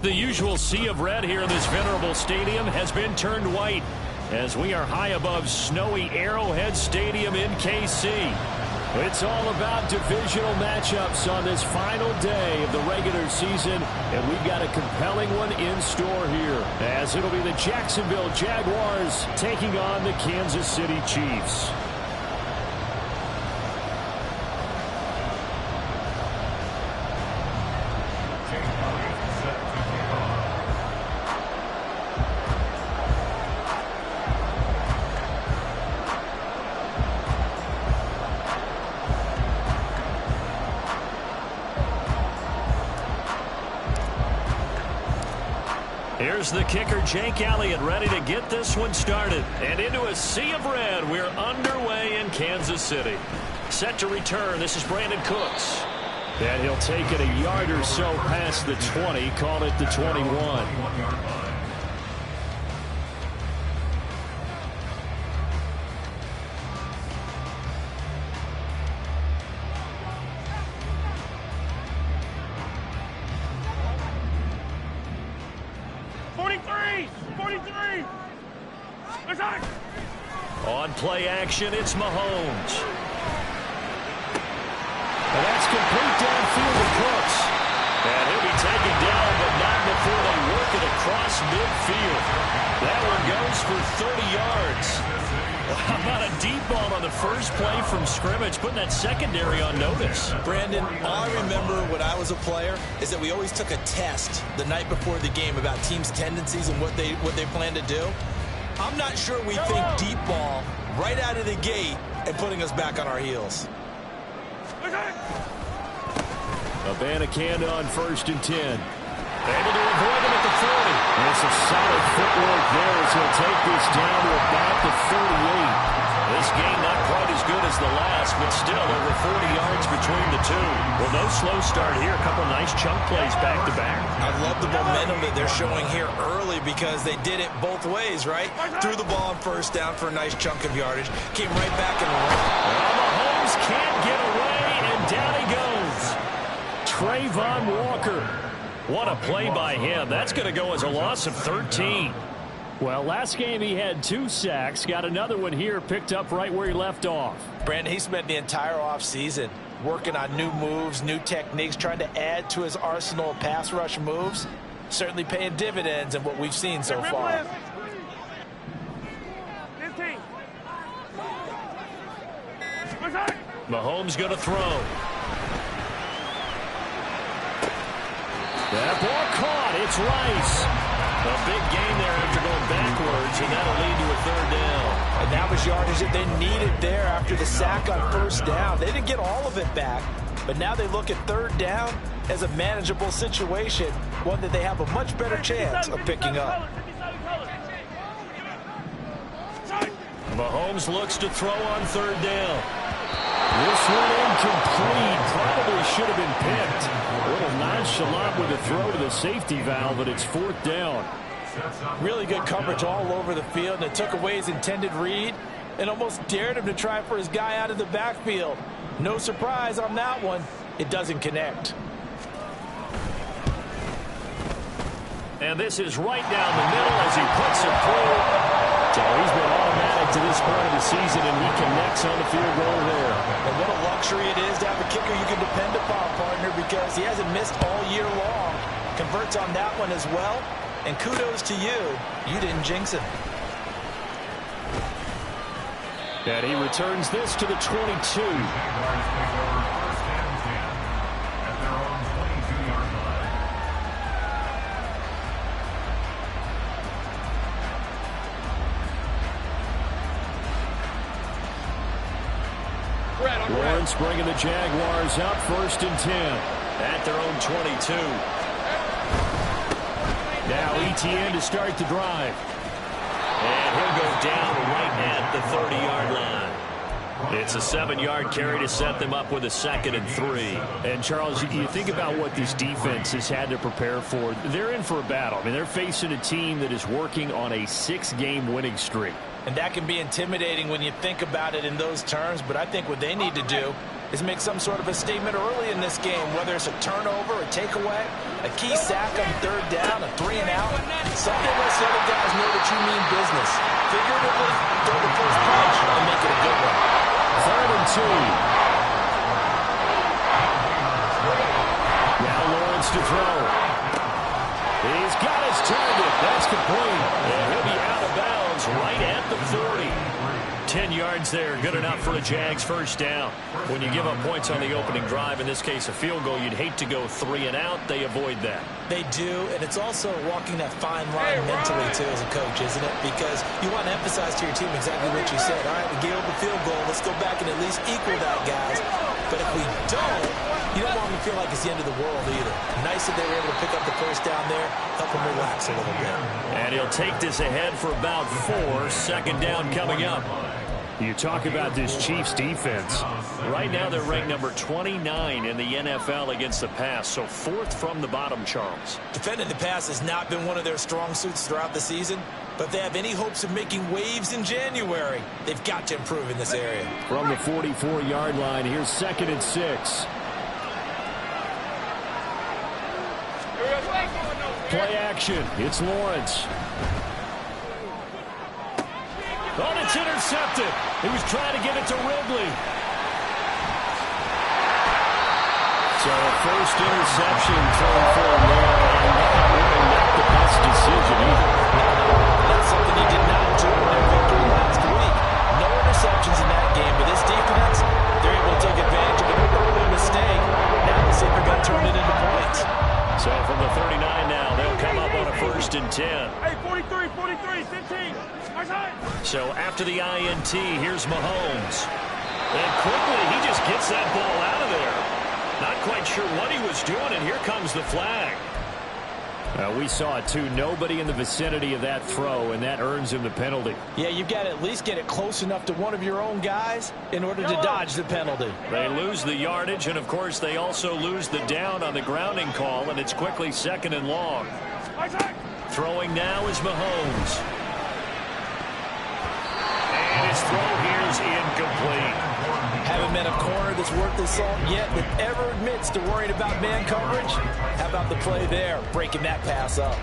The usual sea of red here in this venerable stadium has been turned white as we are high above snowy Arrowhead Stadium in KC. It's all about divisional matchups on this final day of the regular season, and we've got a compelling one in store here, as it'll be the Jacksonville Jaguars taking on the Kansas City Chiefs. Here's the kicker, Jake Elliott, ready to get this one started. And into a sea of red, we're underway in Kansas City. Set to return, this is Brandon Cooks. And he'll take it a yard or so past the 20, call it the 21. On play action, it's Mahomes. And that's complete downfield to Cooks. And he'll be taken down, but not before they work it across midfield. That one goes for 30 yards. Well, how about a deep ball on the first play from scrimmage, putting that secondary on notice? Brandon, all I remember when I was a player is that we always took a test the night before the game about teams' tendencies and what they plan to do. I'm not sure we think deep ball right out of the gate and putting us back on our heels. Abanikanda on 1st and 10. Able to avoid him at the 40. And some solid footwork there as he'll take this down to about the 38. This game not quite as good as the last, but still over 40 yards between the two. Well, no slow start here. A couple nice chunk plays back to back. I love the momentum that they're showing here early because they did it both ways, right? Threw the ball on 1st down for a nice chunk of yardage. Came right back and ran. Well, Mahomes can't get away, and down he goes. Trayvon Walker. What a play by him. That's going to go as a loss of 13. Well, last game he had 2 sacks. Got another one here, picked up right where he left off. Brandon, he spent the entire offseason working on new moves, new techniques, trying to add to his arsenal of pass rush moves. Certainly paying dividends in what we've seen so far. Mahomes going to throw. That ball caught. It's Rice. A big gain there after going backwards, and that'll lead to a 3rd down. And that was yardage that they needed there after the sack on 1st down. They didn't get all of it back, but now they look at 3rd down as a manageable situation, one that they have a much better chance of picking up. Mahomes looks to throw on 3rd down. This one incomplete. Probably should have been picked. A little nonchalant with a throw to the safety valve, but it's 4th down. Really good coverage all over the field, and it took away his intended read and almost dared him to try for his guy out of the backfield. No surprise on that one. It doesn't connect. And this is right down the middle as he puts it through. So he's been automatic to this point of the season, and he connects on the field goal there. And what a luxury it is to have a kicker you can depend upon, partner, because he hasn't missed all year long. Converts on that one as well. And kudos to you. You didn't jinx him. And he returns this to the 22. Lawrence bringing the Jaguars up 1st and 10 at their own 22. Now ETN to start the drive. And he'll go down right at the 30-yard line. It's a 7-yard carry to set them up with a 2nd and 3. And, Charles, you think about what this defense has had to prepare for. They're in for a battle. I mean, they're facing a team that is working on a 6-game winning streak. And that can be intimidating when you think about it in those terms. But I think what they need to do is make some sort of a statement early in this game, whether it's a turnover, a takeaway, a key sack on third down, a 3 and out. Something lets the other guys know that you mean business. Figuratively, throw the first punch and make it a good one. 3rd and 2. Now Lawrence to throw. He's got his target. That's complete. And he'll be out of bounds right at the 40. 10 yards there, good enough for a Jags first down. When you give up points on the opening drive, in this case a field goal, you'd hate to go 3 and out. They avoid that. They do, and it's also walking that fine line mentally, too, as a coach, isn't it? Because you want to emphasize to your team exactly what you said. All right, we gave up a field goal. Let's go back and at least equal that, guys. But if we don't, you don't want them to feel like it's the end of the world either. Nice that they were able to pick up the first down there, help them relax a little bit. And he'll take this ahead for about 4. 2nd down coming up. You talk about this Chiefs defense. Right now they're ranked number 29 in the NFL against the pass, so 4th from the bottom, Charles. Defending the pass has not been one of their strong suits throughout the season, but if they have any hopes of making waves in January, they've got to improve in this area. From the 44-yard line, here's 2nd and 6. Play action. It's Lawrence. Oh, it's intercepted. He was trying to get it to Ridley. So a first interception thrown for him there, and really not the best decision either. That's something he did not do in their victory last week. No interceptions in that game, but this defense, they're able to take advantage of an early mistake. Now let's see if they're going to turn it into points. So from the 39 now, they'll come up on a 1st and 10. Hey, 43, 15. So after the INT, here's Mahomes. And quickly, he just gets that ball out of there. Not quite sure what he was doing, and here comes the flag. We saw it too. Nobody in the vicinity of that throw, and that earns him the penalty. Yeah, you've got to at least get it close enough to one of your own guys in order to dodge the penalty. They lose the yardage, and of course they also lose the down on the grounding call, and it's quickly 2nd and long. Throwing now is Mahomes. And his throw here is incomplete. Haven't met a corner that's worth the salt yet that ever admits to worrying about man coverage. How about the play there, breaking that pass up?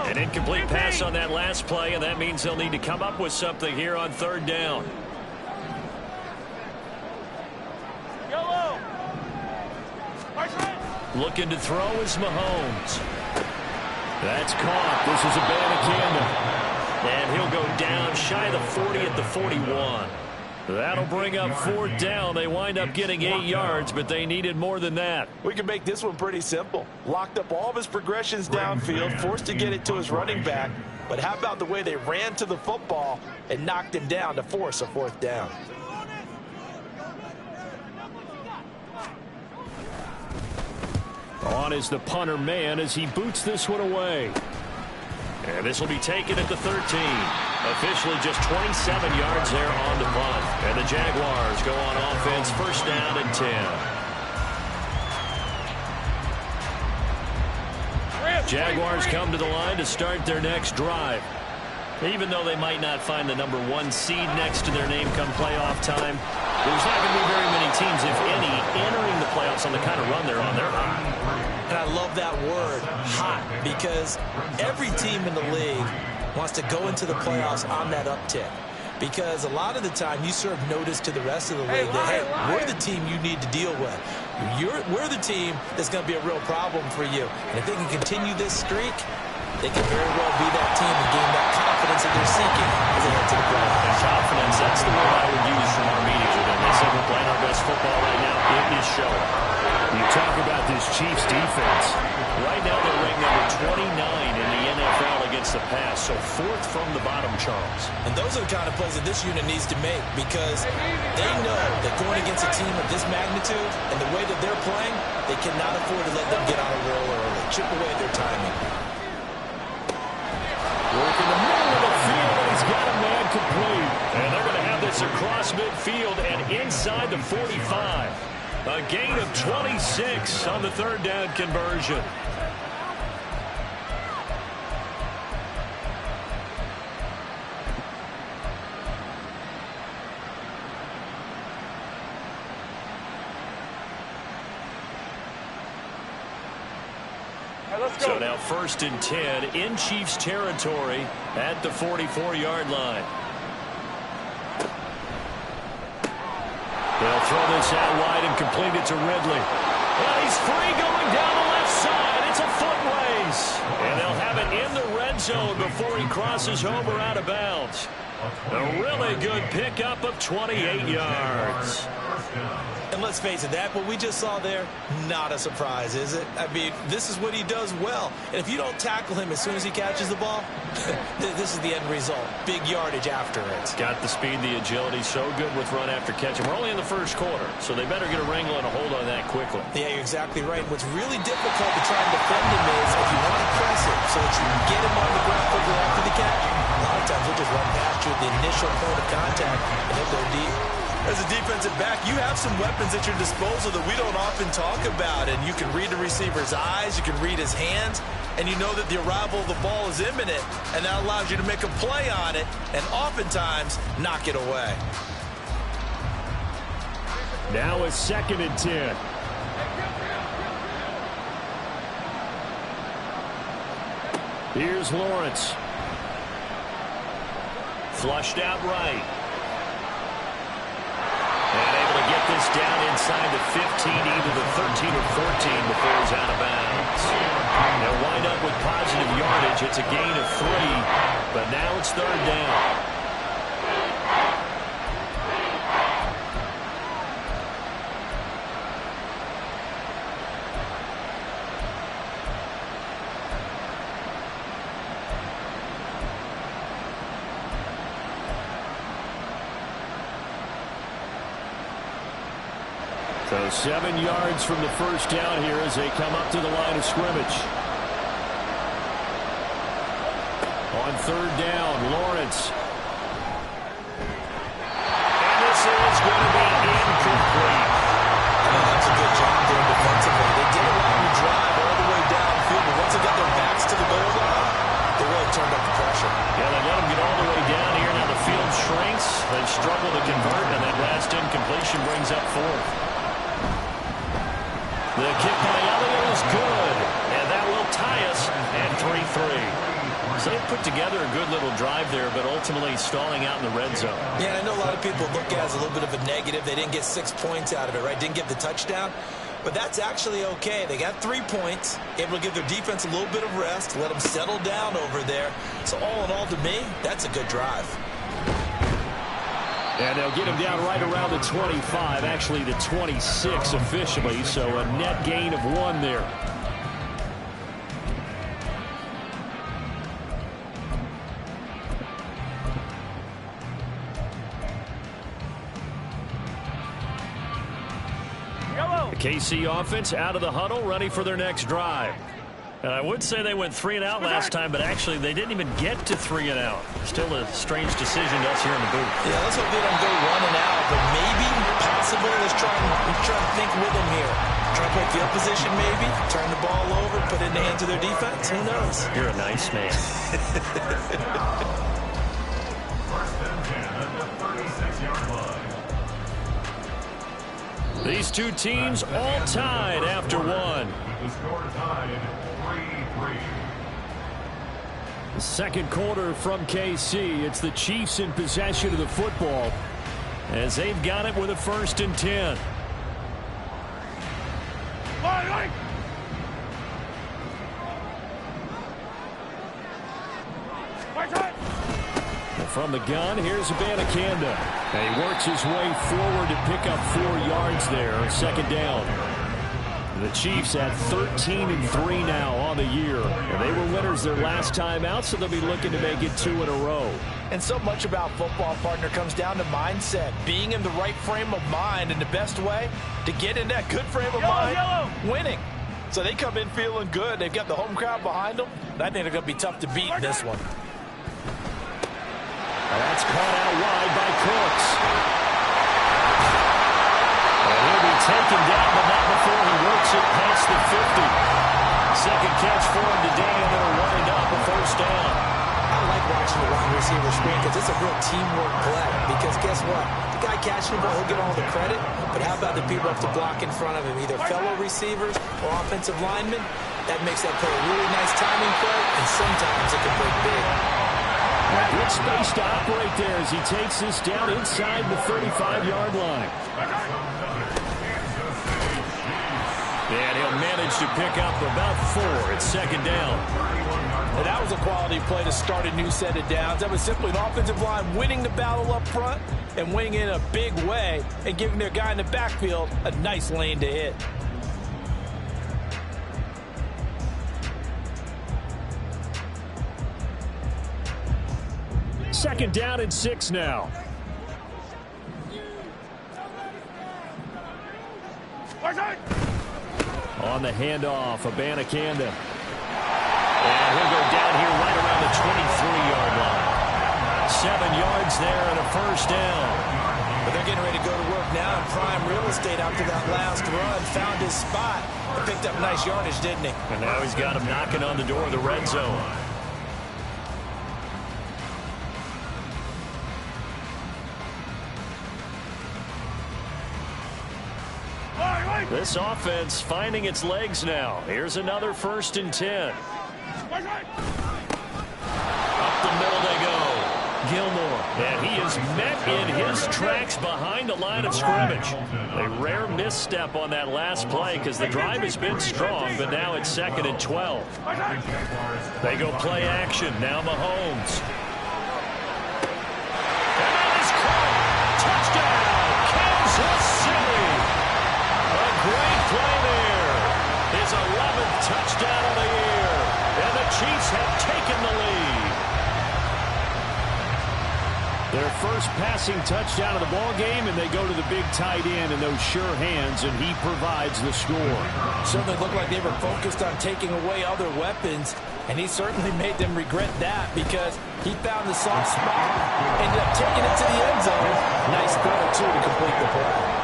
An incomplete pass on that last play, and that means they'll need to come up with something here on 3rd down. Looking to throw is Mahomes. That's caught. This is a Banacanda. And he'll go down shy of the 40 at the 41. That'll bring up 4th down. They wind up getting 8 yards, but they needed more than that. We can make this one pretty simple. Locked up all of his progressions downfield, forced to get it to his running back. But how about the way they ran to the football and knocked him down to force a 4th down? On is the punter man as he boots this one away. And this will be taken at the 13. Officially just 27 yards there on the punt. And the Jaguars go on offense, 1st down and 10. Jaguars come to the line to start their next drive. Even though they might not find the number 1 seed next to their name come playoff time, there's not going to be very many teams, if any, entering the playoffs on the kind of run they're on. They're hot. And I love that word, hot, because every team in the league wants to go into the playoffs on that uptick. Because a lot of the time you serve notice to the rest of the league that, hey, we're the team you need to deal with. We're the team that's going to be a real problem for you. And if they can continue this streak, they can very well be that team and gain that confidence that they're seeking as they head to the playoffs. And confidence, that's the word I would use from our meetings with them. They said we're playing our best football right now. It is showing. You talk about this Chiefs defense. Right now they're ranked number 29 in the NFL against the pass, so 4th from the bottom, Charles. And those are the kind of plays that this unit needs to make, because they know that going against a team of this magnitude and the way that they're playing, they cannot afford to let them get on a roll early. Chip away at their timing. Work in the middle of the field, and he's got a man complete. And they're going to have this across midfield and inside the 45. A gain of 26 on the 3rd down conversion. let's go. So now 1st and 10 in Chiefs territory at the 44-yard line. They'll throw this out wide and complete it to Ridley. And he's free going down the left side. It's a foot race. And they'll have it in the red zone before he crosses over out of bounds. A really good pickup of 28 yards. And let's face it, that what we just saw there, not a surprise, is it? I mean, this is what he does well. And if you don't tackle him as soon as he catches the ball, this is the end result. Big yardage after it. Got the speed, the agility, so good with run after catch. And we're only in the first quarter, so they better get a wrangle and a hold on that quickly. Yeah, you're exactly right. What's really difficult to try and defend him is if you want to press him so that you can get him on the ground quickly after the catch, a lot of times he'll just run past you at the initial point of contact and he'll go deep. As a defensive back, you have some weapons at your disposal that we don't often talk about. And you can read the receiver's eyes, you can read his hands, and you know that the arrival of the ball is imminent. And that allows you to make a play on it and oftentimes knock it away. Now it's 2nd and 10. Here's Lawrence. Flushed out right. And able to get this down inside the 15, either the 13 or 14 before he's out of bounds. They'll wind up with positive yardage. It's a gain of 3, but now it's 3rd down. So 7 yards from the first down here as they come up to the line of scrimmage. On 3rd down, Lawrence. And this is going to be incomplete. That's a good job there defensively. They did a long drive all the way downfield, but once they got their backs to the goal line, they really turned up the pressure. Yeah, they let them get all the way down here. Now the field shrinks. They struggle to convert, and that last incompletion brings up 4th. The kick by Elliott is good, and that will tie us at 3-3. So they put together a good little drive there, but ultimately stalling out in the red zone. Yeah, I know a lot of people look at it as a little bit of a negative. They didn't get 6 points out of it, right? Didn't get the touchdown. But that's actually okay. They got 3 points, able to give their defense a little bit of rest, let them settle down over there. So all in all, to me, that's a good drive. And they'll get him down right around the 25, actually the 26 officially, so a net gain of 1 there. The KC offense out of the huddle, ready for their next drive. And I would say they went 3 and out last time, but actually they didn't even get to 3 and out. Still a strange decision to us here in the booth. Yeah, let's hope they don't go 1 and out, but maybe, possibly, let's try and think with them here. Try to play field position maybe, turn the ball over, put it in the hands of their defense. Who knows? You're a nice man. These two teams all tied after 1. The score tied 3-3. The second quarter from KC. It's the Chiefs in possession of the football as they've got it with a 1st and 10. From the gun, here's Abanikanda. And he works his way forward to pick up 4 yards there. 2nd down. The Chiefs at 13-3 now on the year. And they were winners their last time out, so they'll be looking to make it 2 in a row. And so much about football, partner, comes down to mindset. Being in the right frame of mind, and the best way to get in that good frame of mind, winning. So they come in feeling good. They've got the home crowd behind them. I think they're going to be tough to beat in this one. That's caught out wide by Cooks. And he'll be taken down, but not before he works it past the 50. Second catch for him today, and it'll wind up a 1st down. I like watching the wide receiver screen because it's a real teamwork play. Because guess what? The guy catching the ball, he'll get all the credit. But how about the people up to block in front of him, either fellow receivers or offensive linemen? That makes that play a really nice timing play, and sometimes it can break big. Good space to operate there as he takes this down inside the 35-yard line. And he'll manage to pick up about 4 at second down. And that was a quality play to start a new set of downs. That was simply an offensive line winning the battle up front and winning in a big way and giving their guy in the backfield a nice lane to hit. Second down and 6 now. On the handoff, Abanikanda. And he'll go down here right around the 23-yard line. 7 yards there and a first down. But they're getting ready to go to work now in prime real estate after that last run. Found his spot and picked up nice yardage, didn't he? And now he's got him knocking on the door of the red zone. This offense finding its legs now. Here's another 1st and 10. Up the middle they go. Gilmore. And he is met in his tracks behind the line of scrimmage. A rare misstep on that last play because the drive has been strong, but now it's 2nd and 12. They go play action. Now Mahomes. And that is caught. Touchdown, Kansas City. Great play there. His 11th touchdown of the year. And the Chiefs have taken the lead. Their first passing touchdown of the ball game, and they go to the big tight end in those sure hands, and he provides the score. Certainly looked like they were focused on taking away other weapons, and he certainly made them regret that because he found the soft spot, ended up taking it to the end zone. Nice throw, too, to complete the play.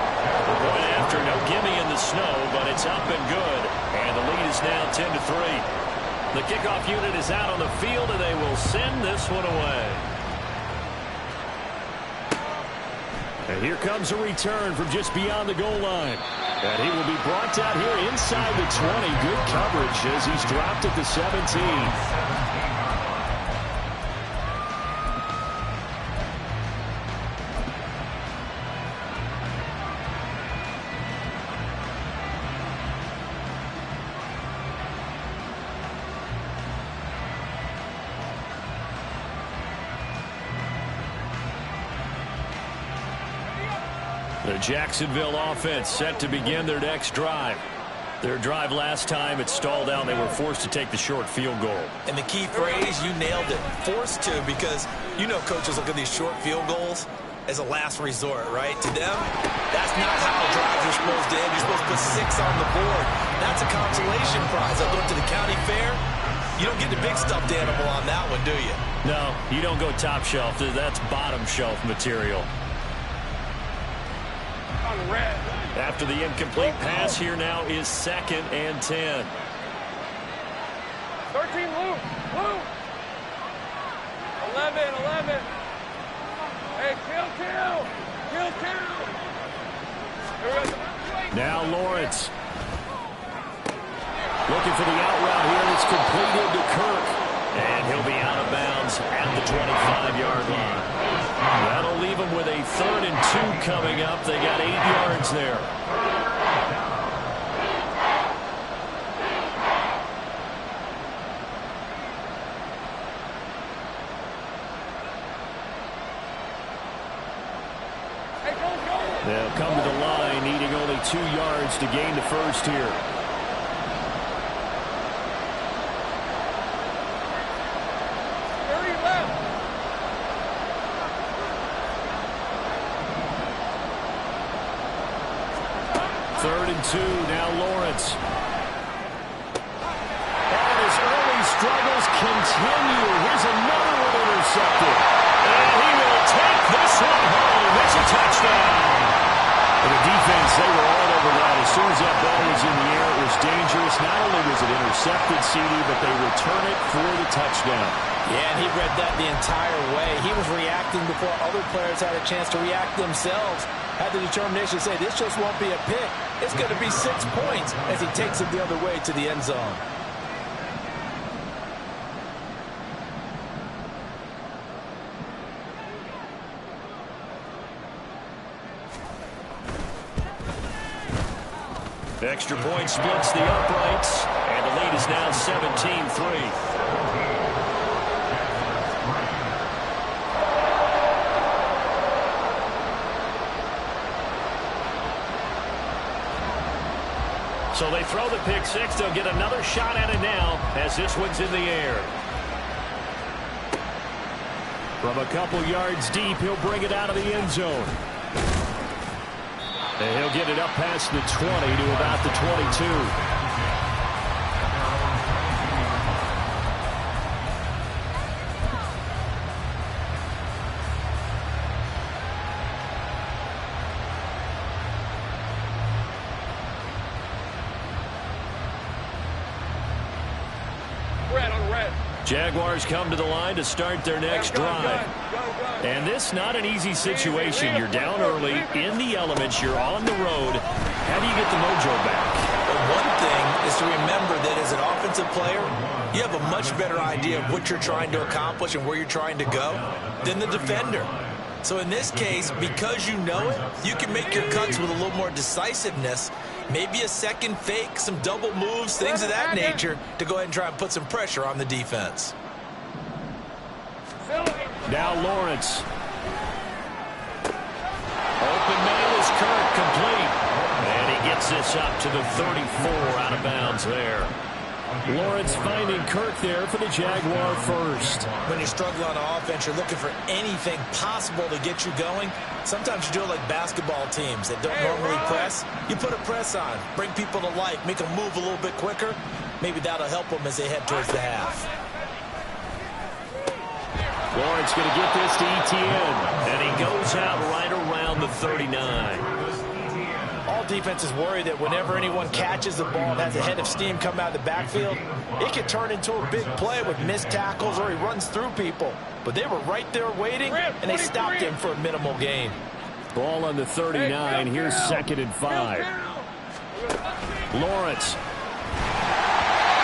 We're going after no gimme in the snow, but it's up and good. And the lead is now 10-3. The kickoff unit is out on the field, and they will send this one away. And here comes a return from just beyond the goal line. And he will be brought out here inside the 20. Good coverage as he's dropped at the 17. The Jacksonville offense set to begin their next drive. Their drive last time, it stalled out. They were forced to take the short field goal. And the key phrase, you nailed it, forced to, because you know coaches look at these short field goals as a last resort, right? To them, that's not how drives are supposed to end. You're supposed to put 6 on the board. That's a consolation prize. I go to the county fair. You don't get the big stuffed animal on that one, do you? No, you don't go top shelf. That's bottom shelf material. After the incomplete pass, here now is 2nd and 10. 13, Luke. 11. Hey, kill. Now Lawrence. Looking for the out route here. It's completed to Kirk. And he'll be out of bounds at the 25-yard line. That'll leave them with a 3rd and 2 coming up. They got 8 yards there. They'll come to the line, needing only 2 yards to gain the first here. Third and 2, now Lawrence. And his early struggles continue. Here's another one intercepted. And he will take this one home. It's a touchdown. And the defense, they were all over that. As soon as that ball was in the air, it was dangerous. Not only was it intercepted, CD, but they return it for the touchdown. Yeah, and he read that the entire way. He was reacting before other players had a chance to react themselves. Had the determination to say, this just won't be a pick. It's going to be 6 points as he takes it the other way to the end zone. Extra point splits the uprights, and the lead is now 17-3. So they throw the pick six. They'll get another shot at it now as this one's in the air. From a couple yards deep, he'll bring it out of the end zone. And he'll get it up past the 20 to about the 22. Jaguars come to the line to start their next drive. And this not an easy situation. You're down early, in the elements, you're on the road. How do you get the mojo back? Well, one thing is to remember that as an offensive player, you have a much better idea of what you're trying to accomplish and where you're trying to go than the defender. So in this case, because you know it, you can make your cuts with a little more decisiveness. Maybe a second fake, some double moves, things of that nature to go ahead and try and put some pressure on the defense. Now Lawrence. Open man is Kirk, complete. And he gets this up to the 34, out of bounds there. Lawrence finding Kirk there for the Jaguar first. When you struggle on offense, you're looking for anything possible to get you going. Sometimes you do it like basketball teams that don't normally press. You put a press on, bring people to life, make them move a little bit quicker. Maybe that'll help them as they head towards the half. Lawrence going to get this to Etienne, and he goes out right around the 39. All defenses worry that whenever anyone catches the ball and has a head of steam come out of the backfield, it can turn into a big play with missed tackles or he runs through people. But they were right there waiting, and they stopped him for a minimal gain. Ball on the 39. Here's 2nd and 5. Lawrence.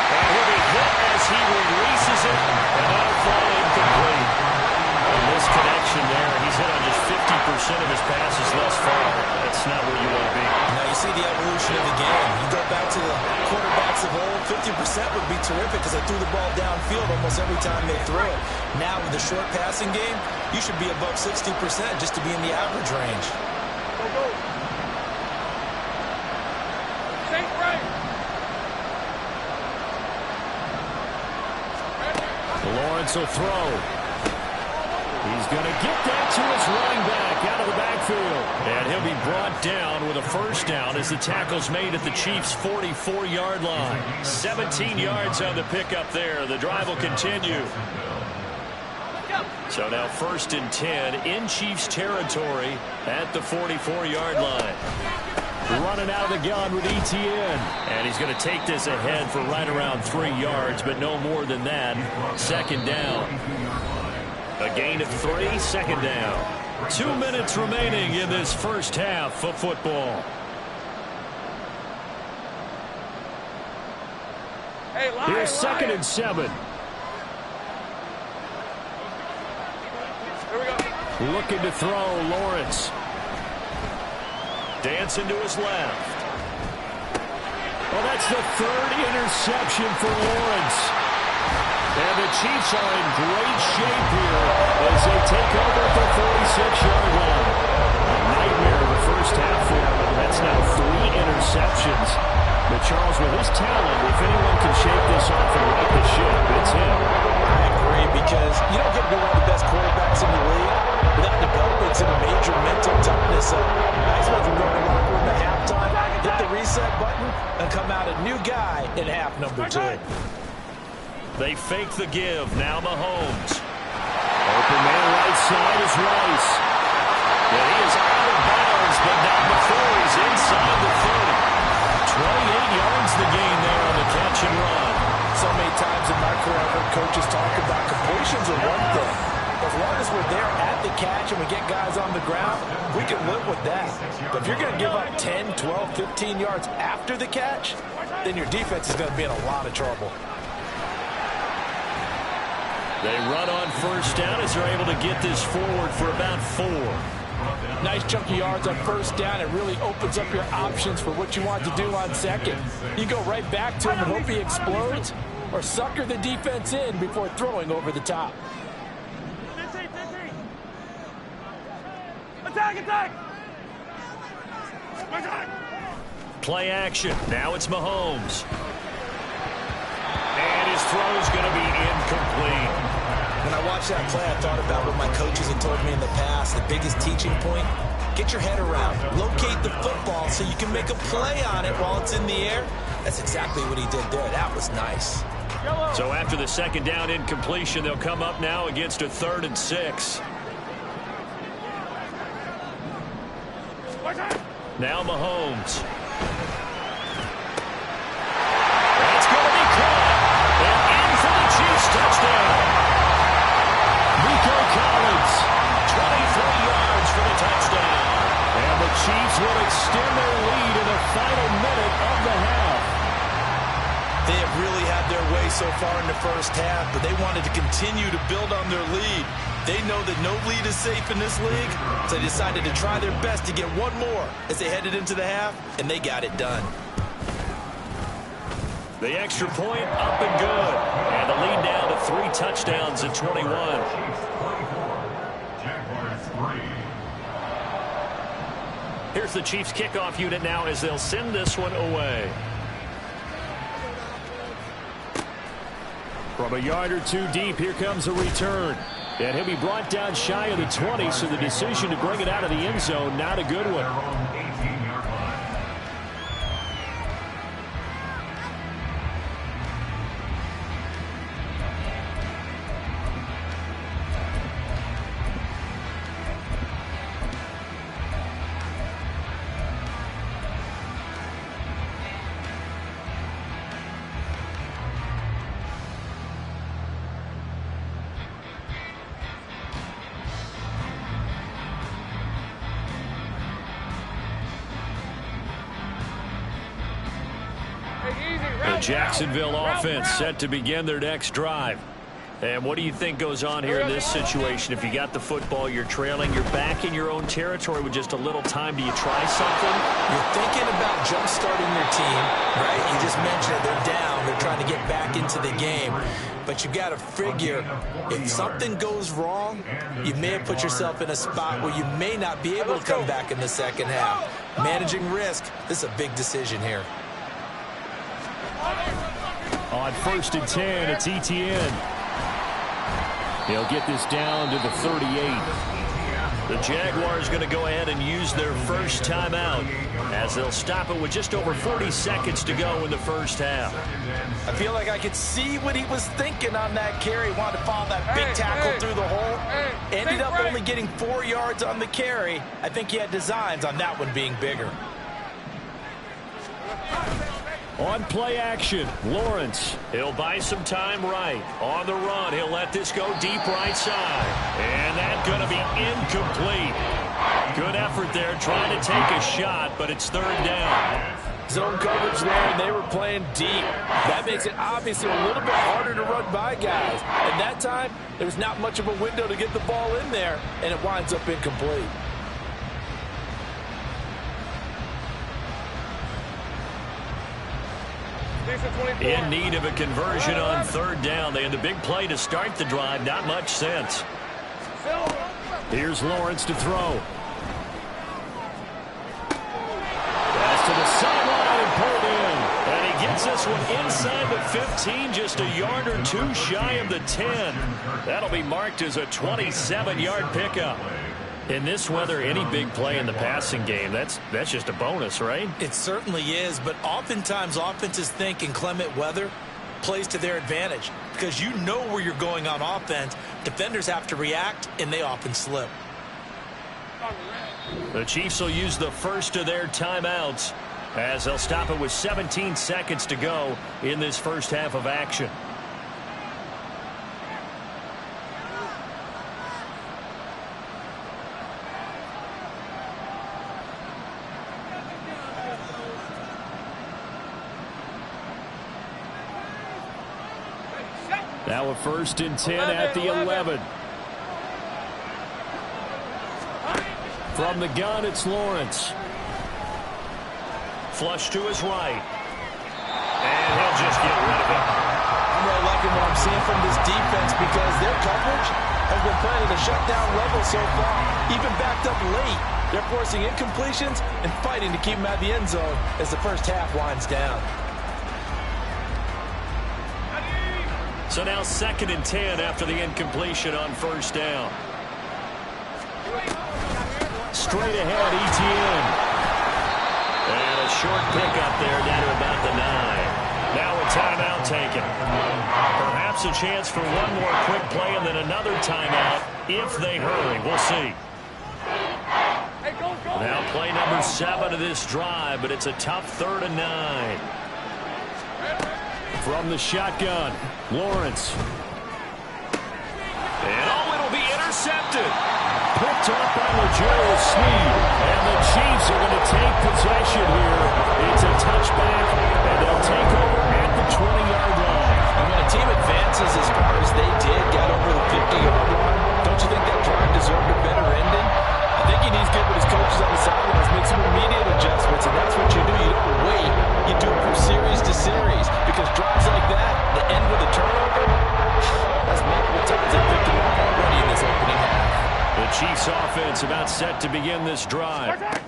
And he'll be hit as he releases it, and that'll fall incomplete. A misconnection there. He's hit on just 50% of his passes thus far. That's not where you want to be. Now you see the evolution of the game. You go back to the quarterbacks of old, 50% would be terrific because they threw the ball downfield almost every time they threw it. Now with the short passing game, you should be above 60% just to be in the average range. Go, go. Safe right. Lawrence will throw. He's going to get that to his running back out of the backfield. And he'll be brought down with a first down as the tackle's made at the Chiefs' 44-yard line. 17 yards on the pickup there. The drive will continue. So now 1st and 10 in Chiefs territory at the 44-yard line. Running out of the gun with Etienne. And he's going to take this ahead for right around 3 yards, but no more than that. 2nd down. A gain of 3, 2nd down. 2 minutes remaining in this first half of football. Hey, Here's 2nd and 7. Here we go. Looking to throw, Lawrence. Dancing to his left. Well, that's the 3rd interception for Lawrence. And the Chiefs are in great shape here as they take over at the 46-yard line. A nightmare of the first half for him, and that's now 3 interceptions. But Charles, with his talent, if anyone can shake this off and right the ship, it's him. I agree, because you don't get to be one of the best quarterbacks in the league without developing some major mental toughness. Nice one from going to the locker room at halftime, hit the reset button, and come out a new guy in half number 2. They fake the give. Now Mahomes. Open man right side is Rice. And he is out of bounds, but not before he's inside the 30. 28 yards the gain there on the catch and run. So many times in my career, I've heard coaches talk about completions are one thing. As long as we're there at the catch and we get guys on the ground, we can live with that. But if you're going to give up 10, 12, 15 yards after the catch, then your defense is going to be in a lot of trouble. They run on first down as they're able to get this forward for about 4. Nice chunk of yards on first down. It really opens up your options for what you want to do on second. You go right back to him and hope he explodes, or sucker the defense in before throwing over the top. Attack, attack! Play action. Now it's Mahomes. And his throw's going to be incomplete. When I watched that play, I thought about what my coaches had told me in the past. The biggest teaching point, get your head around. Locate the football so you can make a play on it while it's in the air. That's exactly what he did there. That was nice. So after the second down incompletion, they'll come up now against a 3rd and 6. Now Mahomes. That's going to be caught. And in for the Chiefs touchdown. Nico Collins, 23 yards for the touchdown. And the Chiefs will extend their lead in the final minute of the half. They have really had their way so far in the first half, but they wanted to continue to build on their lead. They know that no lead is safe in this league, so they decided to try their best to get one more as they headed into the half, and they got it done. The extra point up and good. And the lead down to 3 touchdowns at 21. Here's the Chiefs kickoff unit now as they'll send this one away. From a yard or two deep, here comes a return. And he'll be brought down shy of the 20, so the decision to bring it out of the end zone, not a good one. The Jacksonville offense set to begin their next drive. And what do you think goes on here in this situation? If you got the football, you're trailing, you're back in your own territory with just a little time. Do you try something? You're thinking about jump-starting your team, right? You just mentioned it. They're down. They're trying to get back into the game. But you got to figure, if something goes wrong, you may have put yourself in a spot where you may not be able to come back in the second half. Managing risk, this is a big decision here. On 1st and 10, it's Etienne. He'll get this down to the 38. The Jaguars going to go ahead and use their first timeout as they'll stop it with just over 40 seconds to go in the first half. I feel like I could see what he was thinking on that carry. Wanted to follow that big tackle through the hole. Ended up only getting 4 yards on the carry. I think he had designs on that one being bigger. On play action, Lawrence. He'll buy some time right. On the run, he'll let this go deep right side. And that's going to be incomplete. Good effort there trying to take a shot, but it's 3rd down. Zone coverage there, and they were playing deep. That makes it obviously a little bit harder to run by guys. At that time, there's not much of a window to get the ball in there, and it winds up incomplete. In need of a conversion on 3rd down. They had the big play to start the drive. Not much sense. Here's Lawrence to throw. Pass to the sideline and pulled in. And he gets this one inside the 15, just a yard or two shy of the 10. That'll be marked as a 27-yard pickup. In this weather, any big play in the passing game, that's just a bonus, right? It certainly is, but oftentimes offenses think inclement weather plays to their advantage because you know where you're going on offense. Defenders have to react, and they often slip. The Chiefs will use the first of their timeouts as they'll stop it with 17 seconds to go in this first half of action. Now a 1st and 10 at the 11. From the gun, it's Lawrence. Flush to his right. And he'll just get rid of it. I'm really liking what I'm seeing from this defense because their coverage has been playing at a shutdown level so far, even backed up late. They're forcing incompletions and fighting to keep them out of the end zone as the first half winds down. So now 2nd and 10 after the incompletion on first down. Straight ahead, ETN. And a short pickup there down to about the 9. Now a timeout taken. Perhaps a chance for one more quick play and then another timeout if they hurry. We'll see. Now play number 7 of this drive, but it's a tough 3rd and 9. From the shotgun, Lawrence. And it'll be intercepted. Picked up by Legere Sneed. And the Chiefs are going to take possession here. It's a touchback, and they'll take over at the 20-yard line. And when a team advances as far as they did, got over the 50-yard line, don't you think that drive deserved a better ending? I think he needs to get with his coaches on the sidelines, make some immediate adjustments, and that's what you do. You don't wait. You do it from series to series, because drives like that, the end with a turnover, that's multiple times they picked him up already in this opening half. The Chiefs offense about set to begin this drive.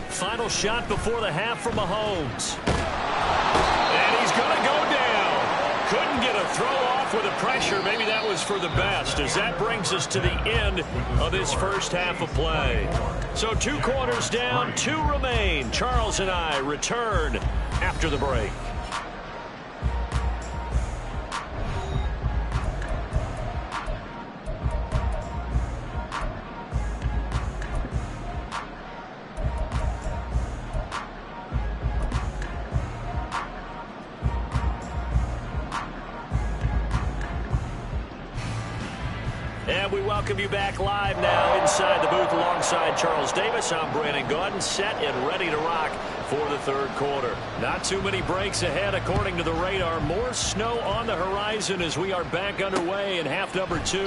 Final shot before the half from Mahomes. And he's going to go down. Couldn't get a throw off with the pressure. Maybe that was for the best, as that brings us to the end of this first half of play. So 2 quarters down, 2 remain. Charles and I return after the break. And we welcome you back live now inside the booth alongside Charles Davis. I'm Brandon Gaudin, set and ready to rock for the 3rd quarter. Not too many breaks ahead according to the radar. More snow on the horizon as we are back underway in half number 2.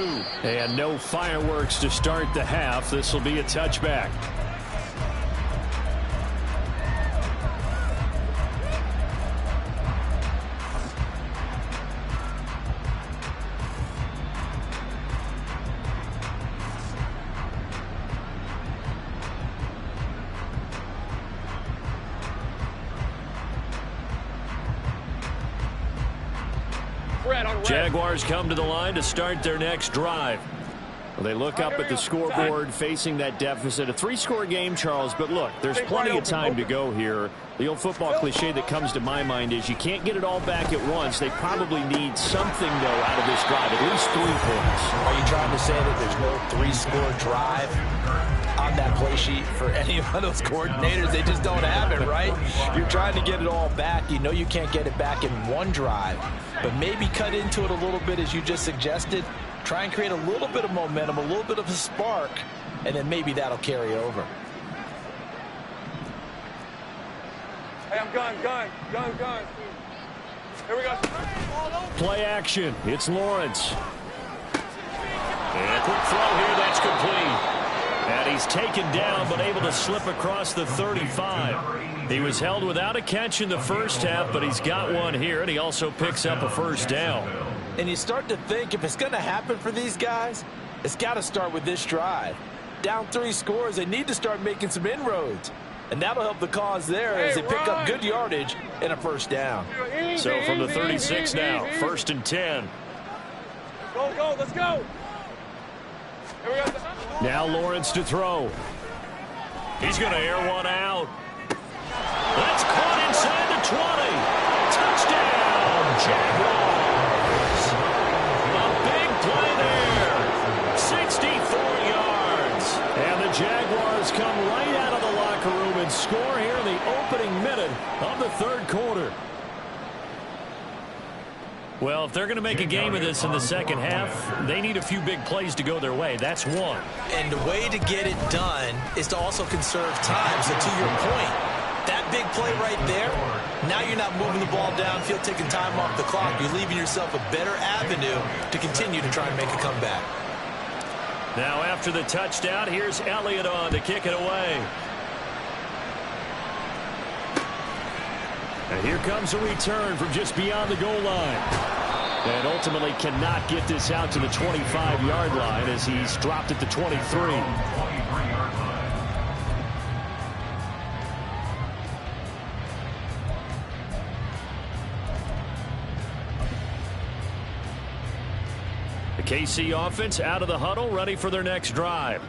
And no fireworks to start the half. This will be a touchback. Jaguars come to the line to start their next drive. Well, they look up at the scoreboard facing that deficit. A 3-score game, Charles, but look, there's plenty of time to go here. The old football cliche that comes to my mind is you can't get it all back at once. They probably need something, though, out of this drive, at least 3 points. Are you trying to say that there's no 3-score drive on that play sheet for any of those coordinators? They just don't have it, right? You're trying to get it all back. You know you can't get it back in one drive, but maybe cut into it a little bit as you just suggested. Try and create a little bit of momentum, a little bit of a spark, and then maybe that'll carry over. Hey, I'm gone. Here we go. Play action. It's Lawrence. And a quick throw here. That's complete. And he's taken down, but able to slip across the 35. He was held without a catch in the first half, but he's got one here, and he also picks up a first down. And you start to think if it's going to happen for these guys, it's got to start with this drive. Down 3 scores, they need to start making some inroads. And that'll help the cause there as they pick up good yardage and a first down. So from the 36 now, 1st and 10. Go, let's go. Here we go. Now Lawrence to throw. He's going to air one out. That's caught inside the 20. Touchdown, Jaguars. A big play there. 64 yards. And the Jaguars come right out of the locker room and score here in the opening minute of the 3rd quarter. Well, if they're going to make a game of this in the second half, they need a few big plays to go their way. That's one. And the way to get it done is to also conserve time. So to your point, that big play right there, now you're not moving the ball downfield, taking time off the clock. You're leaving yourself a better avenue to continue to try and make a comeback. Now after the touchdown, here's Elliott on to kick it away. And here comes a return from just beyond the goal line. And ultimately cannot get this out to the 25-yard line as he's dropped at the 23. The KC offense out of the huddle, ready for their next drive.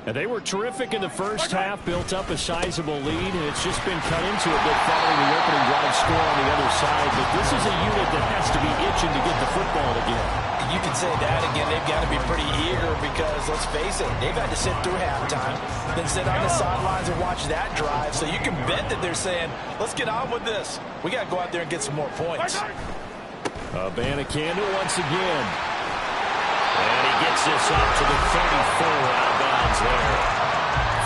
And they were terrific in the first half, built up a sizable lead, and it's just been cut into a bit following the opening drive score on the other side. But this is a unit that has to be itching to get the football again. You can say that again. They've got to be pretty eager because, let's face it, they've had to sit through halftime, then sit on the sidelines and watch that drive. So you can bet that they're saying, let's get on with this. We got to go out there and get some more points. Abanikanda once again. And he gets this up to the 34 out of bounds there.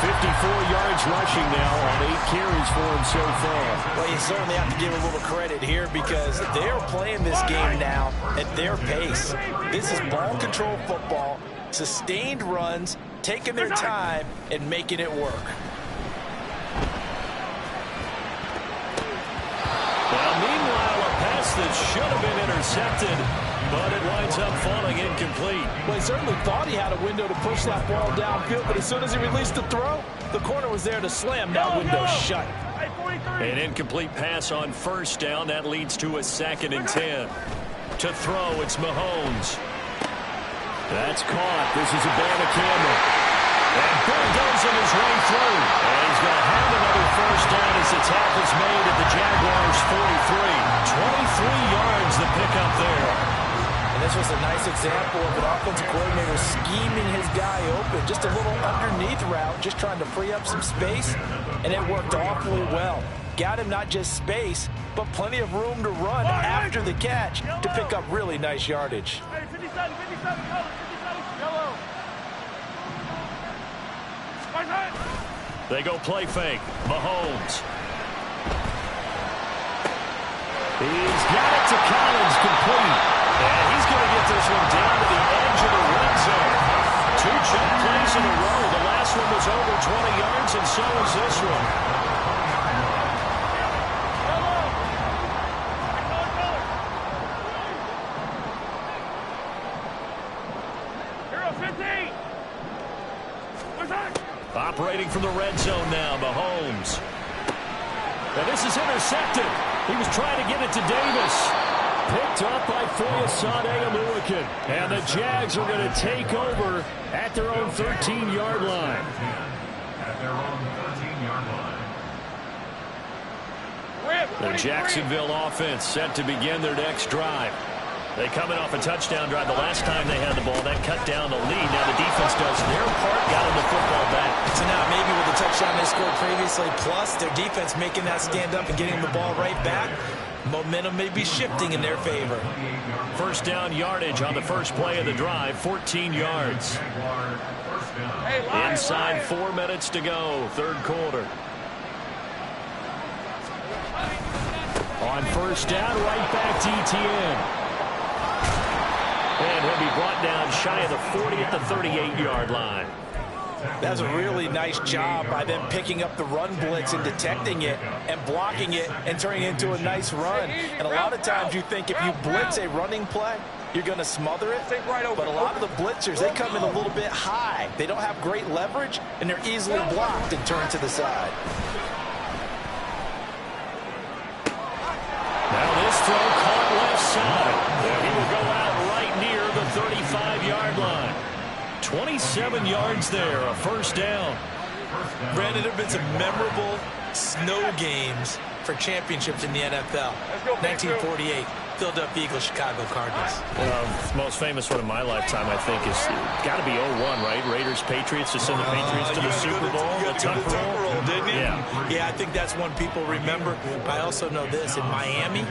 54 yards rushing now on 8 carries for him so far. Well, you certainly have to give a little credit here because they're playing this game now at their pace. This is ball control football, sustained runs, taking their time and making it work. Well, meanwhile, a pass that should have been intercepted, but it winds up falling incomplete. Well, he certainly thought he had a window to push that ball downfield, but as soon as he released the throw, the corner was there to slam that window shut. An incomplete pass on first down. That leads to a 2nd and 10. To throw, it's Mahomes. That's caught. This is Abanikanda. And bulldozing his way through. And he's going to have another first down as the tackle's made at the Jaguars' 43. 23 yards the pickup there. And this was a nice example of an offensive coordinator scheming his guy open. Just a little underneath route, just trying to free up some space, and it worked awfully well. Got him not just space, but plenty of room to run after the catch to pick up really nice yardage. They go play fake. Mahomes. He's got it to Collins, complete. And he's going to get this one down to the edge of the red zone. 2 jump plays in a row. The last one was over 20 yards, and so is this one. Operating from the red zone now, Mahomes. And this is intercepted. He was trying to get it to Davis. Picked up by Foyesade Aluakin. And the Jags are going to take over at their own 13-yard line. At their own 13-yard line. The Jacksonville offense set to begin their next drive. They coming off a touchdown drive the last time they had the ball. That cut down the lead. Now the defense does their part, got them the football back. So now maybe with the touchdown they scored previously, plus their defense making that stand up and getting the ball right back, momentum may be shifting in their favor. First down yardage on the first play of the drive, 14 yards. Inside 4 minutes to go, third quarter. On first down, right back to Etienne. And he'll be brought down shy of the 40 at the 38-yard line. That's a really nice job by them picking up the run blitz and detecting it and blocking it and turning it into a nice run. And a lot of times you think if you blitz a running play, you're going to smother it. But a lot of the blitzers, they come in a little bit high. They don't have great leverage, and they're easily blocked and turned to the side. Now this throw caught left side. He will go out right near the 35-yard line. 27 yards there, a first down. Brandon, there have been some memorable snow games for championships in the NFL. 1948, Philadelphia Eagles, Chicago Cardinals. The most famous one in my lifetime, I think, is got to be 01, right? Raiders, Patriots, to send the Patriots to the Super Bowl. You got to the Tuck roll, didn't you? Yeah, I think that's one people remember. I also know this. In Miami,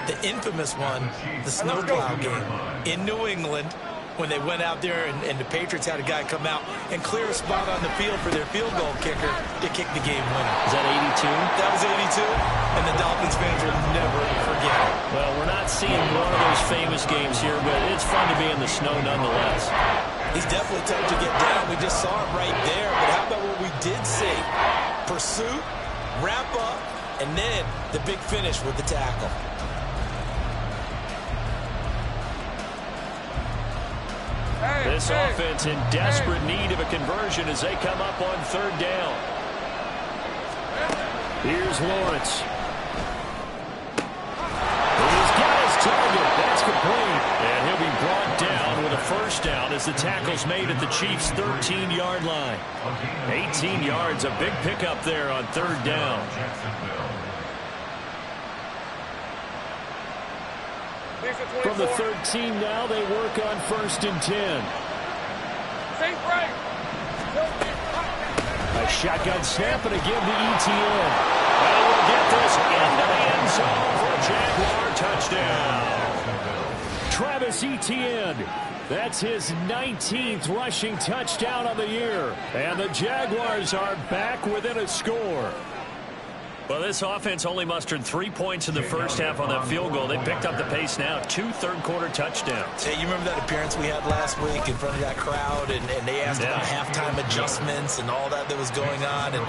the infamous one, the snowplow game in New England, when they went out there and the Patriots had a guy come out and clear a spot on the field for their field goal kicker to kick the game winner. Is that 82? That was 82, and the Dolphins fans will never forget it. Well, we're not seeing one of those famous games here, but it's fun to be in the snow nonetheless. He's definitely tough to get down. We just saw it right there. But how about what we did see? Pursuit, wrap up, and then the big finish with the tackle. This offense in desperate need of a conversion as they come up on third down. Here's Lawrence. He's got his target. That's complete. And he'll be brought down with a first down as the tackle's made at the Chiefs' 13-yard line. 18 yards, a big pickup there on third down. From the 13 now, they work on 1st and 10. Safe break. A shotgun snap and again to ETN. And we'll get this into the end zone for a Jaguar touchdown. Travis Etienne. That's his 19th rushing touchdown on the year. And the Jaguars are back within a score. Well, this offense only mustered 3 points in the first half on that field goal. They picked up the pace now. 2 third-quarter touchdowns. Hey, you remember that appearance we had last week in front of that crowd, and they asked about halftime adjustments and all that was going on. And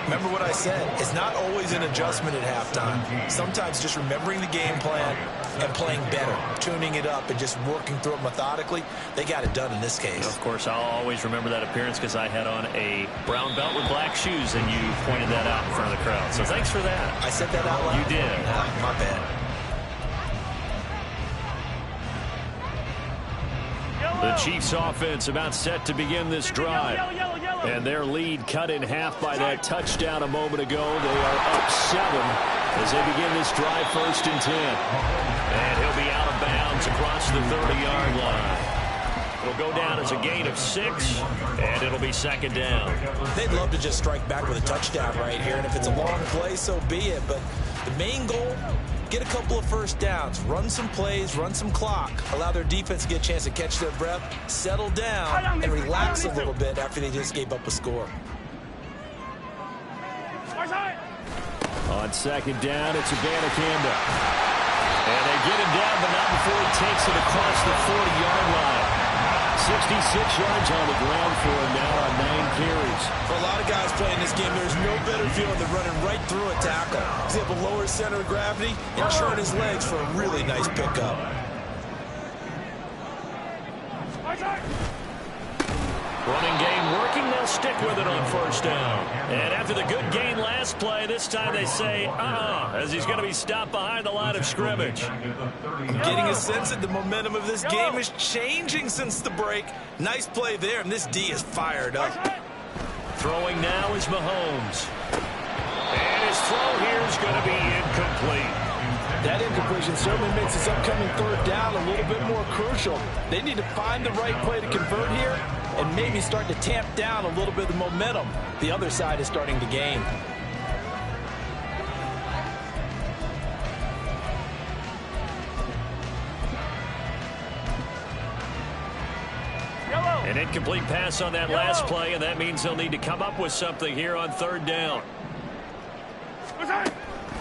remember what I said. It's not always an adjustment at halftime. Sometimes just remembering the game plan and playing better, tuning it up and just working through it methodically. They got it done in this case. Of course, I'll always remember that appearance because I had on a brown belt with black shoes, and you pointed that out in front of the crowd. So thanks for that. I said that out loud? You did. My bad. The Chiefs offense about set to begin this drive. And their lead cut in half by that touchdown a moment ago. They are up 7 as they begin this drive 1st and 10. And he'll be out of bounds across the 30-yard line. It'll go down as a gain of 6, and it'll be 2nd down. They'd love to just strike back with a touchdown right here, and if it's a long play, so be it. But the main goal, get a couple of first downs, run some plays, run some clock, allow their defense to get a chance to catch their breath, settle down, and relax a little bit after they just gave up a score. On 2nd down, it's Abanikanda. And they get him down, but not before he takes it across the 40-yard line. 66 yards on the ground for him now on 9 carries. For a lot of guys playing this game, there's no better feeling than running right through a tackle. He's able to lower his center of gravity and churn his legs for a really nice pickup. Running game working, they'll stick with it on 1st down. And after the good gain last play, this time they say, as he's going to be stopped behind the line of scrimmage. I'm getting a sense that the momentum of this game is changing since the break. Nice play there, and this D is fired up. Throwing now is Mahomes. And his throw here is going to be incomplete. That incompletion certainly makes this upcoming 3rd down a little bit more crucial. They need to find the right play to convert here and maybe start to tamp down a little bit of the momentum the other side is starting to gain. An incomplete pass on that last play, and that means they'll need to come up with something here on 3rd down.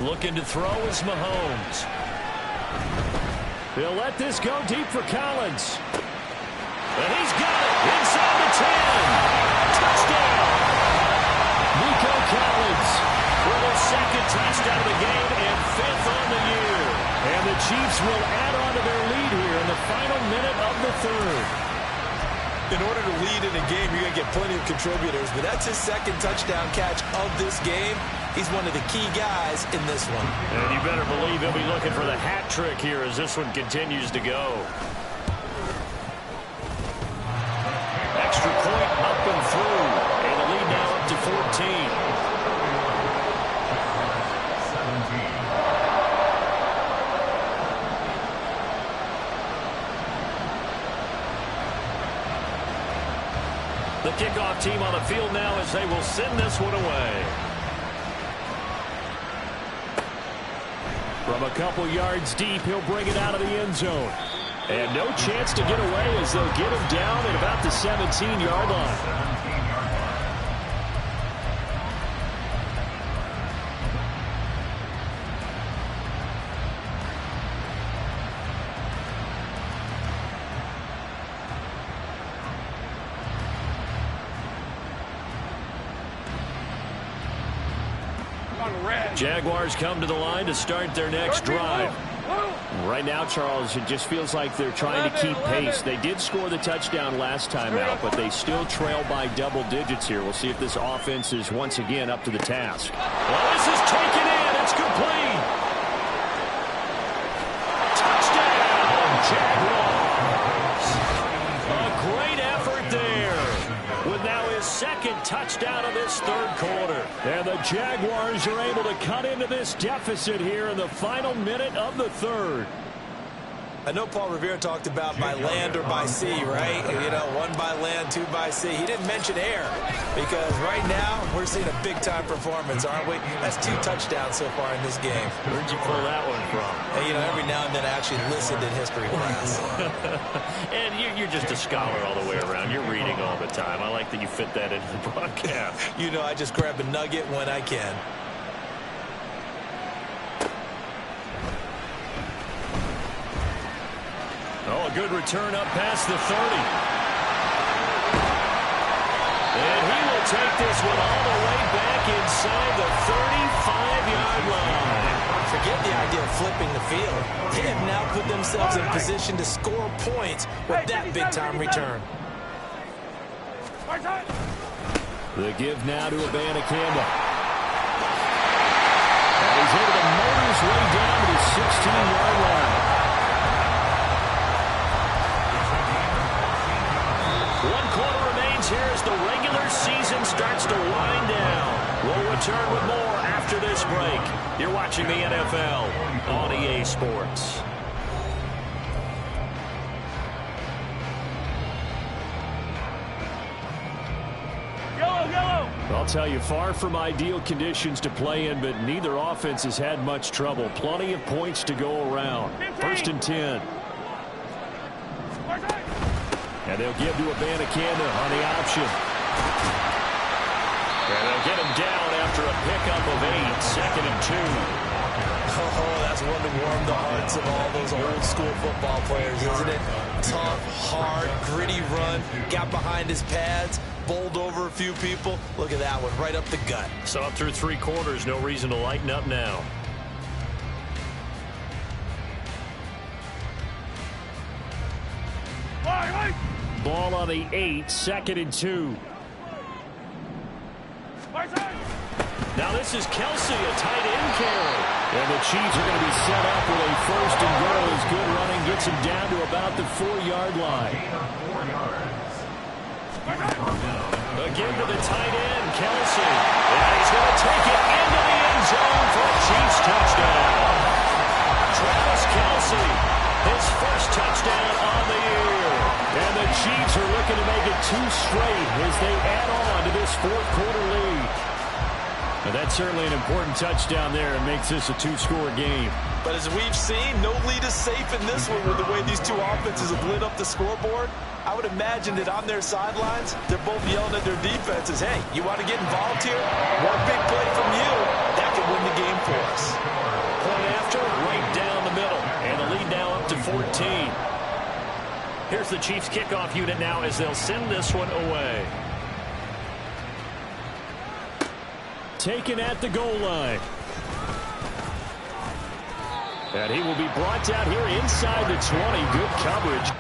Looking to throw is Mahomes. They'll let this go deep for Collins. And he's got it inside the 10. Touchdown. Nico Collins for the 2nd touchdown of the game and 5th on the year. And the Chiefs will add on to their lead here in the final minute of the 3rd. In order to lead in a game, you're going to get plenty of contributors, but that's his 2nd touchdown catch of this game. He's one of the key guys in this one. And you better believe he'll be looking for the hat trick here as this one continues to go. Extra point up and through. And the lead now up to 14. The kickoff team on the field now as they will send this one away. From a couple yards deep, he'll bring it out of the end zone. And no chance to get away as they'll get him down at about the 17-yard line. Jaguars come to the line to start their next drive. Right now, Charles, it just feels like they're trying to keep pace. They did score the touchdown last time out, but they still trail by double digits here. We'll see if this offense is once again up to the task. Well, this is taken in. It's complete. Touchdown, Jaguars. A great effort there. With now his second touchdown of this third quarter. And the Jaguars are able to cut into this deficit here in the final minute of the third. I know Paul Revere talked about by land or by sea, right? You know, one by land, two by sea. He didn't mention air because right now we're seeing a big-time performance, aren't we? That's 2 touchdowns so far in this game. Where'd you pull that one from? And, you know, every now and then I actually listened in history class. And you're just a scholar all the way around. You're reading all the time. I like that you fit that into the broadcast. You know, I just grab a nugget when I can. Oh, a good return up past the 30. And he will take this one all the way back inside the 35-yard line. Forget the idea of flipping the field. They have now put themselves in position to score points with that big-time return. The give now to Campbell. And he's able to motor his way down to the 16-yard line. 1 quarter remains here as the regular season starts to wind down. We'll return with more after this break. You're watching the NFL on EA Sports. I'll tell you, far from ideal conditions to play in, but neither offense has had much trouble. Plenty of points to go around. 1st and 10. And they'll give to Campbell on the option. And they'll get him down after a pickup of 8. 2nd and 2. Oh, that's one to warm the hearts of all those old-school football players, isn't it? Tough, hard, gritty run. Got behind his pads, bowled over a few people. Look at that one, right up the gut. So up through 3 quarters, no reason to lighten up now. Ball on the 8, 2nd and 2. Now this is Kelsey, a tight end carry. And the Chiefs are going to be set up with a 1st and goal as good running gets him down to about the 4-yard line. Again to the tight end, Kelsey. And he's going to take it into the end zone for a Chiefs touchdown. Travis Kelsey, his 1st touchdown on the year. And the Chiefs are looking to make it 2 straight as they add on to this 4th quarter lead. And that's certainly an important touchdown there and makes this a 2-score game. But as we've seen, no lead is safe in this one with the way these 2 offenses have lit up the scoreboard. I would imagine that on their sidelines, they're both yelling at their defenses, hey, you want to get involved here? One big play from you, that could win the game for us. Point after, right down the middle. And the lead now up to 14. Here's the Chiefs kickoff unit now as they'll send this one away. Taken at the goal line. And he will be brought down here inside the 20. Good coverage.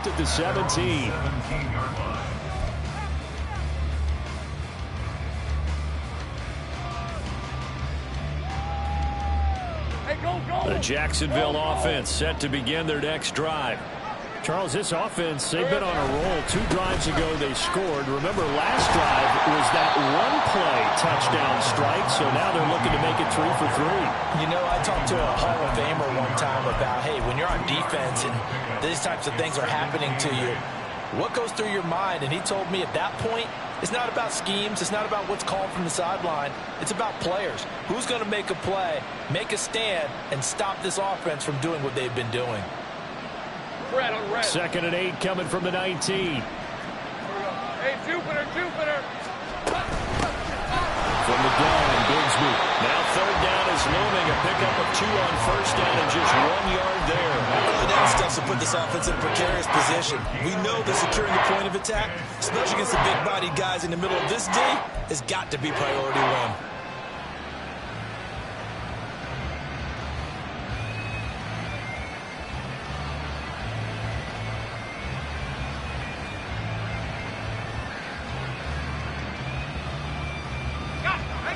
stopped at the 17. 17-yard line. The Jacksonville offense set to begin their next drive. Charles, this offense, they've been on a roll. 2 drives ago they scored. Remember, last drive was that one-play touchdown strike, so now they're looking to make it 3 for 3. You know, I talked to a Hall of Famer one time about, hey, when you're on defense and these types of things are happening to you, what goes through your mind? And he told me at that point, it's not about schemes. It's not about what's called from the sideline. It's about players. Who's going to make a play, make a stand, and stop this offense from doing what they've been doing? Red on red. 2nd and 8 coming from the 19. Hey, Jupiter. From the gun, Bigsby. Now 3rd down is looming. A pickup of 2 on 1st down and just 1 yard there. Early down steps to put this offense in a precarious position. We know that securing the point of attack, especially against the big-bodied guys in the middle of this D, has got to be priority 1.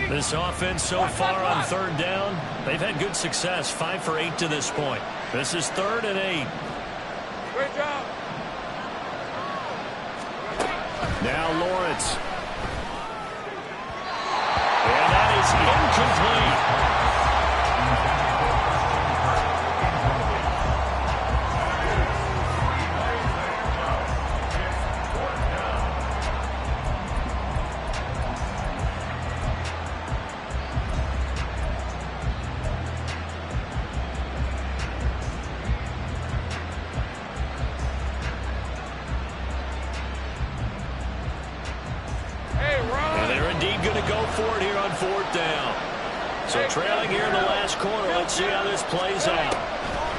This offense so far on 3rd down, they've had good success, 5 for 8 to this point. This is 3rd and 8. Great job. Now Lawrence. And that is incomplete. So trailing here in the last quarter. Let's see how this plays out.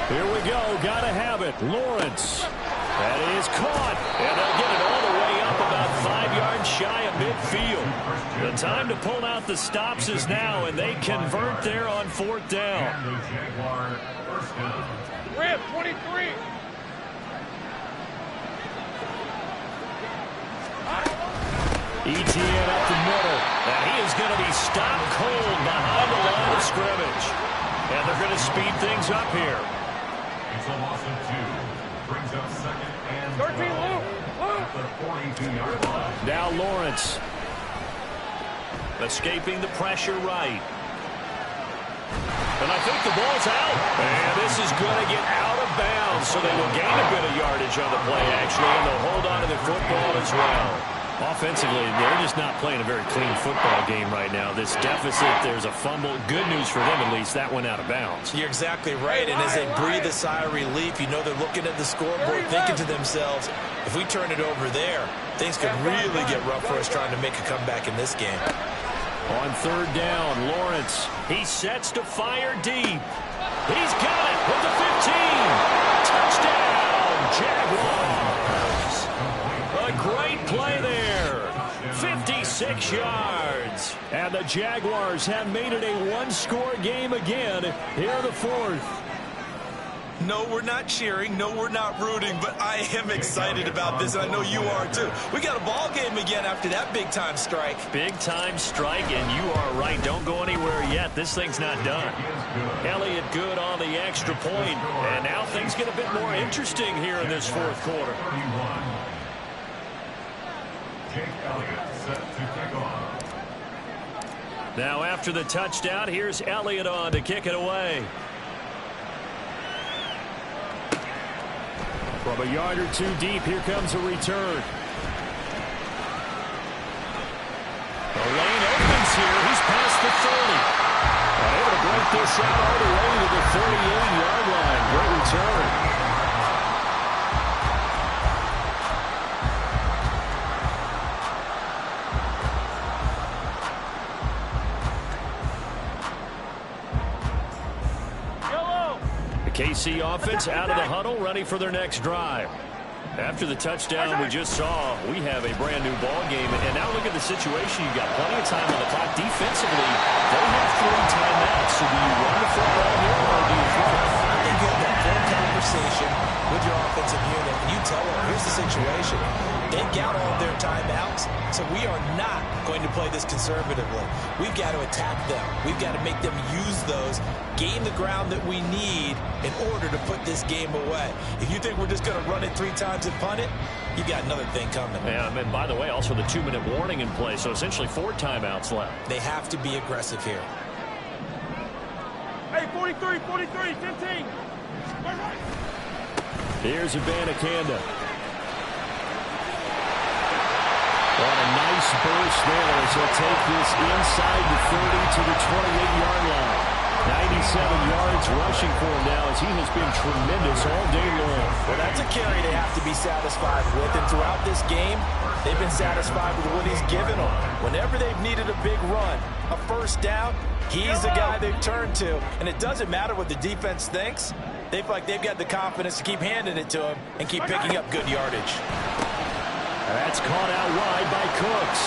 Here we go. Got to have it. Lawrence. That is caught. And they'll get it all the way up about 5 yards shy of midfield. The time to pull out the stops is now, and they convert there on 4th down. Rip, 23. ETN up the middle. And he is going to be stopped cold behind the line of scrimmage. And they're going to speed things up here. It's a loss of 2. Brings up 2nd and 13, Luke. at the 42-yard line. Now Lawrence. Escaping the pressure right. And I think the ball's out. And this is going to get out of bounds. So they will gain a bit of yardage on the play, actually. And they'll hold on to the football as well. Offensively, they're just not playing a very clean football game right now. This deficit, there's a fumble. Good news for them, at least. That went out of bounds. You're exactly right. And as they breathe a sigh of relief, you know they're looking at the scoreboard, thinking to themselves, if we turn it over there, things could really get rough for us trying to make a comeback in this game. On 3rd down, Lawrence. He sets to fire deep. He's got it with the 15. Touchdown, Jaguars. A great play there. 56 yards. And the Jaguars have made it a one-score game again here in the 4th. No, we're not cheering. No, we're not rooting. But I am excited about this, and I know you are too. We got a ball game again after that big-time strike. Big-time strike, and you are right. Don't go anywhere yet. This thing's not done. Elliott good on the extra point. And now things get a bit more interesting here in this 4th quarter. Jake Elliott set to kick off. Now after the touchdown, here's Elliott on to kick it away. From a yard or 2 deep, here comes a return. The lane opens here. He's past the 30. Able to break this out all the way to the 38-yard line. Great return. KC offense out of the huddle, ready for their next drive. After the touchdown we just saw, we have a brand new ball game. And now look at the situation. You got plenty of time on the clock. Defensively, they have 3 timeouts. So do you run the football here or do you throw it? I think you have that phone conversation with your offensive unit, and you tell them, here's the situation. They've got all of their timeouts, so we are not going to play this conservatively. We've got to attack them. We've got to make them use those, gain the ground that we need in order to put this game away. If you think we're just going to run it 3 times and punt it, you got another thing coming. Yeah, and by the way, also the 2-minute warning in play, so essentially 4 timeouts left. They have to be aggressive here. Hey, 43, 43, 15. Here's Abanikanda. What a nice burst there as he'll take this inside the 30 to the 28-yard line. 97 yards rushing for him now as he has been tremendous all day long. Well, that's a carry they have to be satisfied with. And throughout this game, they've been satisfied with what he's given them. Whenever they've needed a big run, a first down, he's the guy they've turned to. And it doesn't matter what the defense thinks. They feel like they've got the confidence to keep handing it to him and keep picking up good yardage. That's caught out wide by Cooks.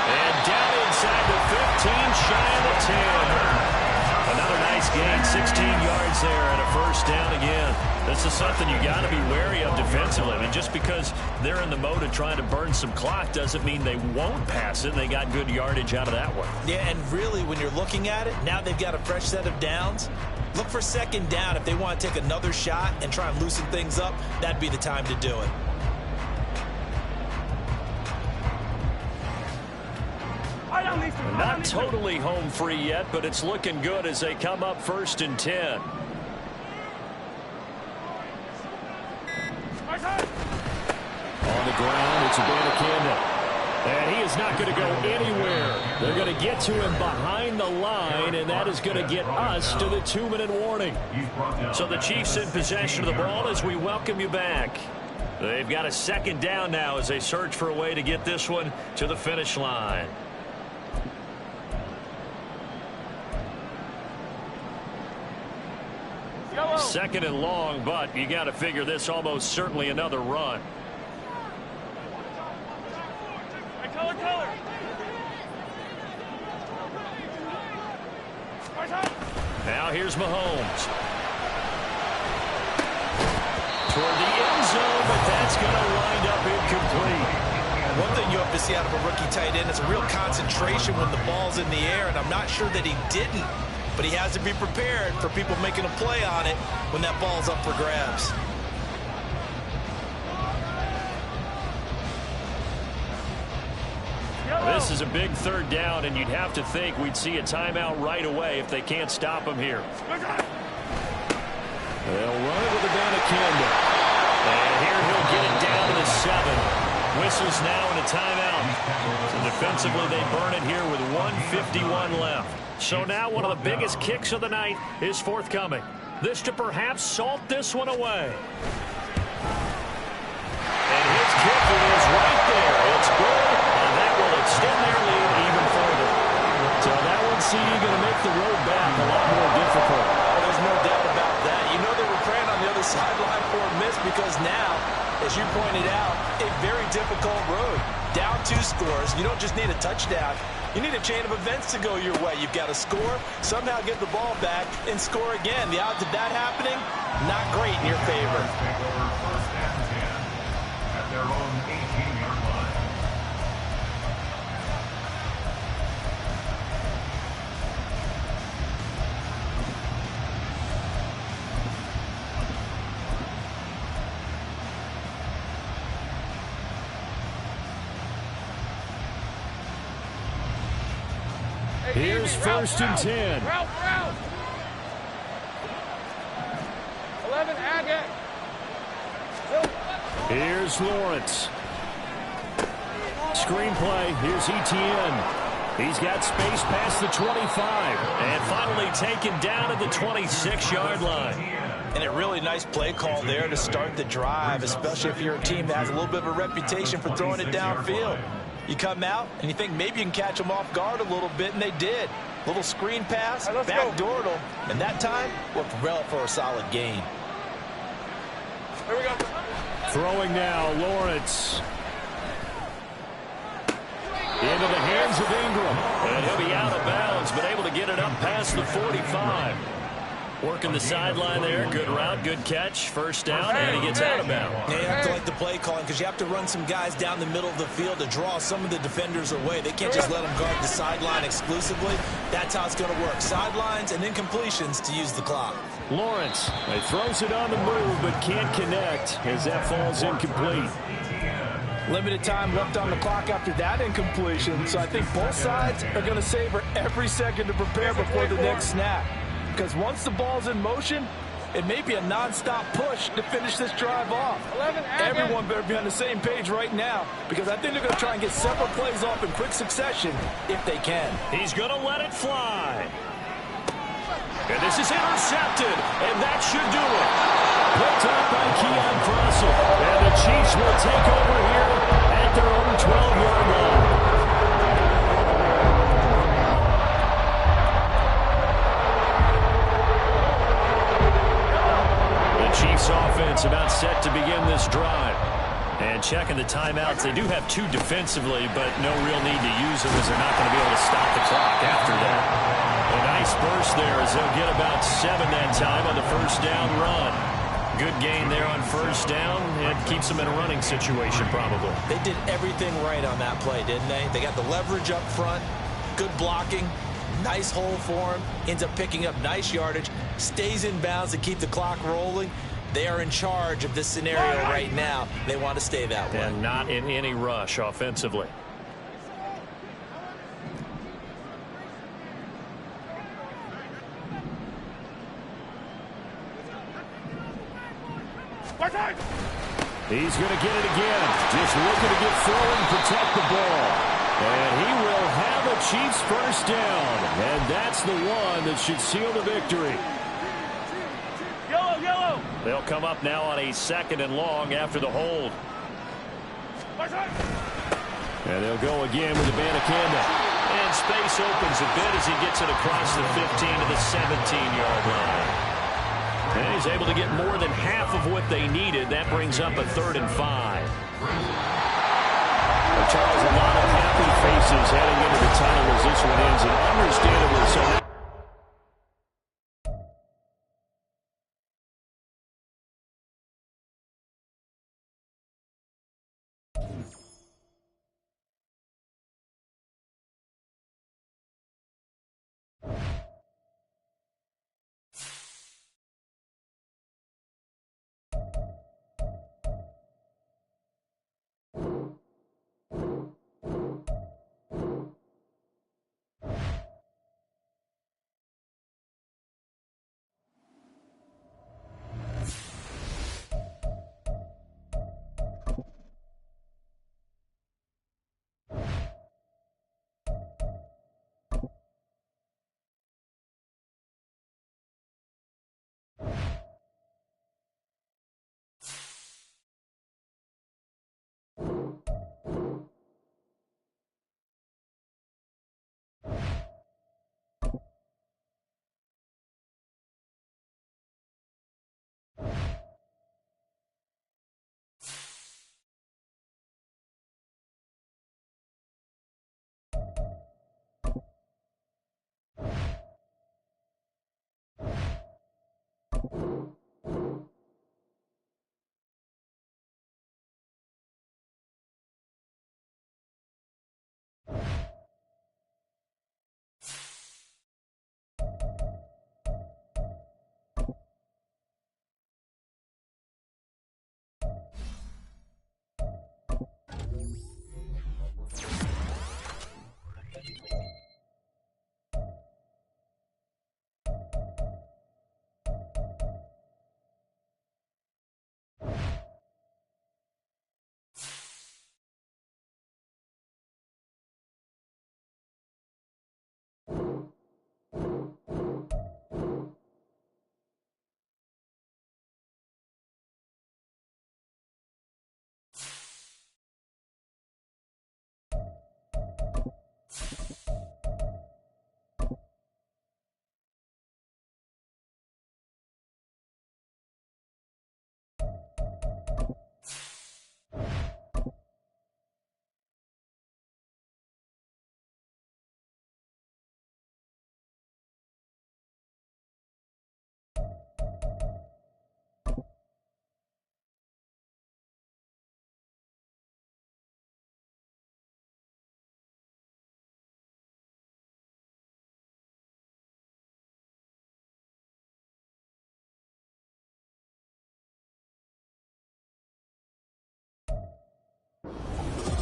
And down inside the 15, shy of the 10. Another nice gain, 16 yards there and a first down again. This is something you got to be wary of defensively. I mean, just because they're in the mode of trying to burn some clock doesn't mean they won't pass it. They got good yardage out of that one. Yeah, and really, when you're looking at it, now they've got a fresh set of downs. Look for second down. If they want to take another shot and try and loosen things up, that'd be the time to do it. Not totally home free yet, but it's looking good as they come up 1st and 10. On the ground, it's Abanikanda. And he is not going to go anywhere. They're going to get to him behind the line, and that is going to get us to the 2-minute warning. So the Chiefs in possession of the ball as we welcome you back. They've got a second down now as they search for a way to get this one to the finish line. Second and long, but you got to figure this almost certainly another run. Now here's Mahomes. Toward the end zone, but that's going to wind up incomplete. One thing you have to see out of a rookie tight end is a real concentration when the ball's in the air, and I'm not sure that he didn't. But he has to be prepared for people making a play on it when that ball's up for grabs. This is a big third down, and you'd have to think we'd see a timeout right away if they can't stop him here. They'll run it with Abanikanda. And here he'll get it down to the 7. Whistles now and a timeout. So defensively, they burn it here with 1:51 left. So now one of the biggest kicks of the night is forthcoming. This to perhaps salt this one away. And his kick is right there. It's good, and that will extend their lead even further. So that one's going to make the road back a lot more difficult. Oh, there's no doubt about that. You know they were praying on the other sideline for a miss because now, as you pointed out, a very difficult road. Down 2 scores. You don't just need a touchdown. You need a chain of events to go your way. You've got to score, somehow get the ball back, and score again. The odds of that happening, not great in your favor. First and 10 at their own 18-yard line. Here's 1st and 10. Route. 11, Agate. Here's Lawrence. Screenplay. Here's Etienne. He's got space past the 25. And finally taken down at the 26-yard line. And a really nice play call there to start the drive, especially if you're a team that has a little bit of a reputation for throwing it downfield. You come out, and you think maybe you can catch them off guard a little bit, and they did. Little screen pass, backdoored them, and that time worked well for a solid gain. Here we go. Throwing now, Lawrence. Into the hands of Ingram. And he'll be out of bounds, but able to get it up past the 45. Working the sideline there. Good route, good catch. First down, and he gets out of bounds. Yeah, you have to like the play calling because you have to run some guys down the middle of the field to draw some of the defenders away. They can't just let them guard the sideline exclusively. That's how it's going to work. Sidelines and incompletions to use the clock. Lawrence, he throws it on the move but can't connect as that falls incomplete. Limited time left on the clock after that incompletion, so I think both sides are going to savor every second to prepare before the next snap. Because once the ball's in motion, it may be a non-stop push to finish this drive off. Everyone better be on the same page right now because I think they're going to try and get several plays off in quick succession if they can. He's going to let it fly. And this is intercepted, and that should do it. Picked up by Keon Crossel. And the Chiefs will take over here at their own 12-yard line. The Chiefs offense about set to begin this drive. And checking the timeouts, they do have two defensively, but no real need to use them as they're not going to be able to stop the clock after that. A nice burst there as they'll get about 7 that time on the first down run. Good gain there on first down. It keeps them in a running situation probably. They did everything right on that play, didn't they? They got the leverage up front, good blocking, nice hole for him, ends up picking up nice yardage, stays in bounds to keep the clock rolling. They are in charge of this scenario right now. They want to stay that way. And not in any rush offensively. He's going to get it again. Just looking to get forward and protect the ball. And he will have a Chiefs first down. And that's the one that should seal the victory. Yellow. They'll come up now on a 2nd and long after the hold. And they'll go again with the Banacanda. And space opens a bit as he gets it across the 15 to the 17-yard line. And he's able to get more than half of what they needed. That brings up a 3rd and 5. Well, Charles, a lot of happy faces heading into the tunnel as this one ends, and understandably so.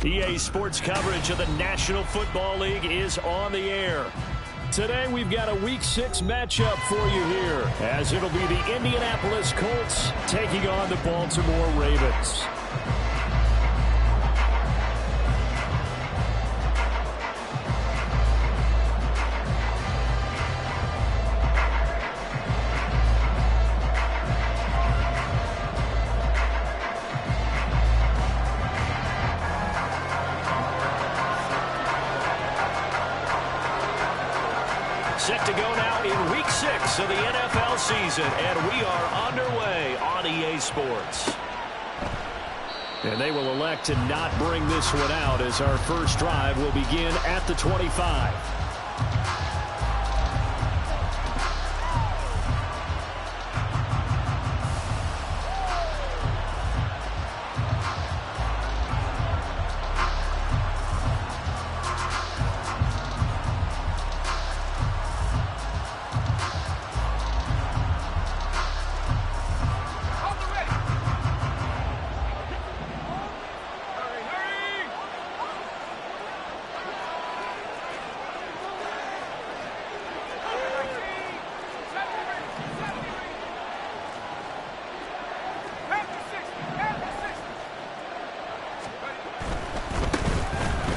EA Sports coverage of the National Football League is on the air. Today we've got a Week 6 matchup for you here, as it'll be the Indianapolis Colts taking on the Baltimore Ravens. Set to go now in Week 6 of the NFL season, and we are underway on EA Sports. And they will elect to not bring this one out, as our first drive will begin at the 25.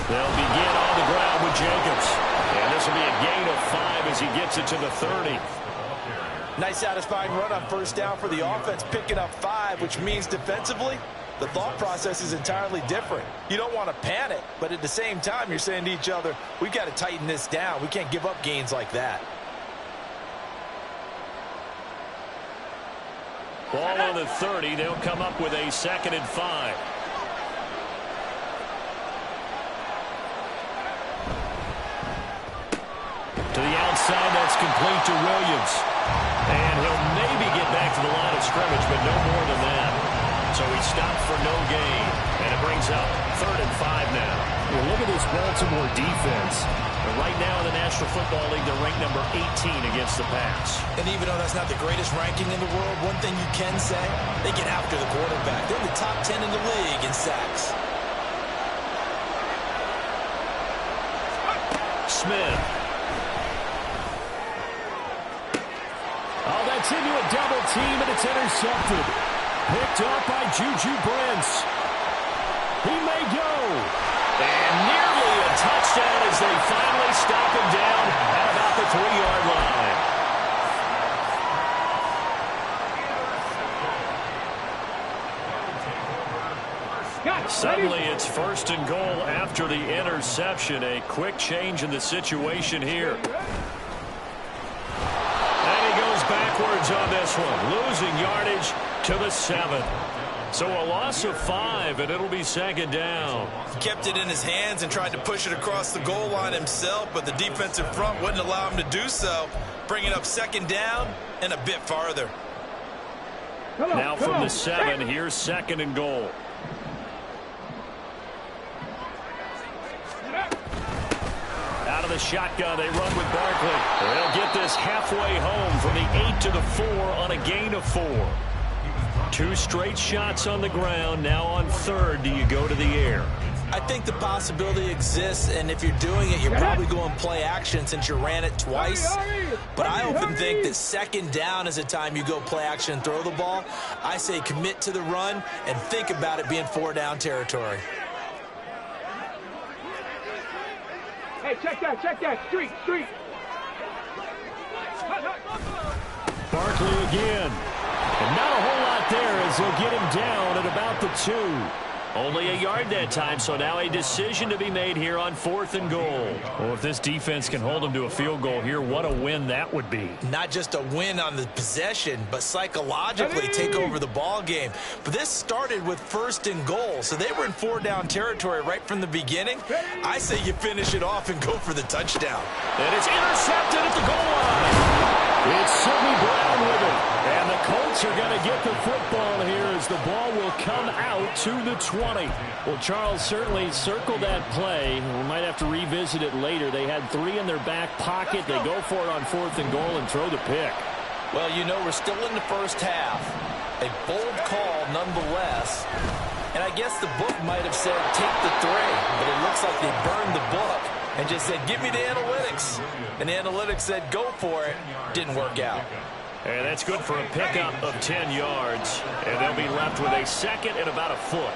They'll begin on the ground with Jacobs. And this will be a gain of 5 as he gets it to the 30. Nice satisfying run on first down for the offense, picking up 5, which means defensively, the thought process is entirely different. You don't want to panic, but at the same time, you're saying to each other, we've got to tighten this down. We can't give up gains like that. Ball on the 30. They'll come up with a 2nd and 5. To the outside, that's complete to Williams. And he'll maybe get back to the line of scrimmage, but no more than that. So he stopped for no gain, and it brings up 3rd and 5 now. Well, look at this Baltimore defense. And right now in the National Football League, they're ranked number 18 against the pass. And even though that's not the greatest ranking in the world, one thing you can say, they get after the quarterback. They're in the top 10 in the league in sacks. Smith. Oh, that's into a double team, and it's intercepted. Picked up by Juju Brents. He may go. And nearly a touchdown as they finally stop him down at about the 3-yard line. Suddenly it's 1st and goal after the interception. A quick change in the situation here. Backwards on this one, losing yardage to the 7. So a loss of 5, and it'll be 2nd down. He kept it in his hands and tried to push it across the goal line himself, but the defensive front wouldn't allow him to do so, bringing up 2nd down and a bit farther. Now from the 7, here's 2nd and goal. Out of the shotgun, they run with Barkley. They'll get this halfway home from the 8 to the 4 on a gain of 4. 2 straight shots on the ground. Now on 3rd, do you go to the air? I think the possibility exists, and if you're doing it, you're probably going play action since you ran it twice. But I often think that 2nd down is a time you go play action and throw the ball. I say commit to the run and think about it being 4-down territory. Hey, check that, street. Barkley again. And not a whole lot there as they'll get him down at about the 2. Only a yard that time, so now a decision to be made here on 4th and goal. Well, if this defense can hold them to a field goal here, what a win that would be. Not just a win on the possession, but psychologically take over the ball game. But this started with 1st and goal, so they were in 4-down territory right from the beginning. I say you finish it off and go for the touchdown. And it's intercepted at the goal line. It's Sidney Brown with it. And the Colts are going to get the football here as the ball will come out to the 20. Well, Charles certainly circled that play. We might have to revisit it later. They had 3 in their back pocket. They go for it on 4th and goal and throw the pick. Well, you know, we're still in the first half. A bold call nonetheless. And I guess the book might have said, take the 3, but it looks like they burned the book and just said, give me the analytics. And the analytics said, go for it. Didn't work out. And that's good for a pickup of 10 yards. And they'll be left with a second and about a foot.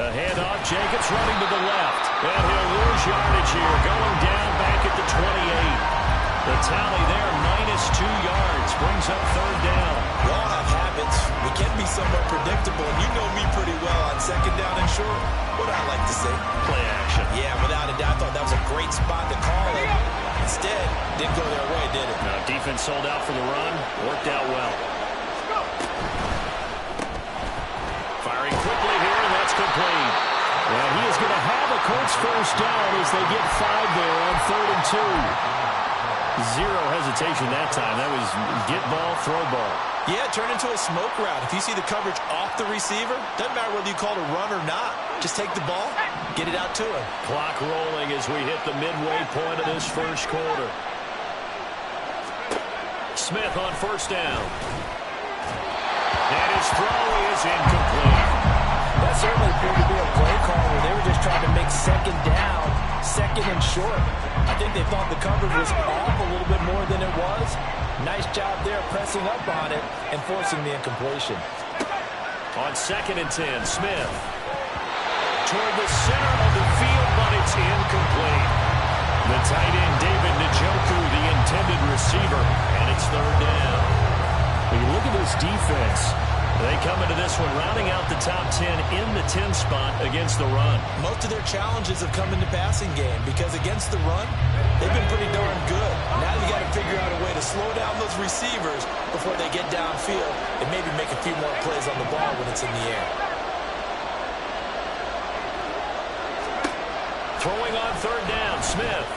A handoff, Jacobs running to the left. And he'll lose yardage here, going down back at the 28. The tally there, -2 yards, brings up third down. We all have habits. We can be somewhat predictable, and you know me pretty well on second down and short. What I like to say? Play action. Yeah, without a doubt, I thought that was a great spot to call it. Instead, didn't go their way, did it? No, defense sold out for the run. Worked out well. Firing quickly here, and that's complete. And he is going to have a Colts first down as they get 5 there on 3rd and 2. Zero hesitation that time. That was get ball, throw ball. Yeah, turn into a smoke route. If you see the coverage off the receiver, doesn't matter whether you call it a run or not. Just take the ball, get it out to him. Clock rolling as we hit the midway point of this first quarter. Smith on first down. And his throw is incomplete. That certainly appeared to be a play call where they were just trying to make second down, second and short. I think they thought the coverage was off a little bit more than it was. Nice job there pressing up on it and forcing the incompletion. On 2nd and 10, Smith. Toward the center of the field, but it's incomplete. The tight end, David Njoku, the intended receiver, and it's third down. When you look at this defense, they come into this one rounding out the top 10 in the 10 spot against the run. Most of their challenges have come in the passing game because against the run, they've been pretty darn good. Now you got to figure out a way to slow down those receivers before they get downfield and maybe make a few more plays on the ball when it's in the air. Throwing on third down, Smith.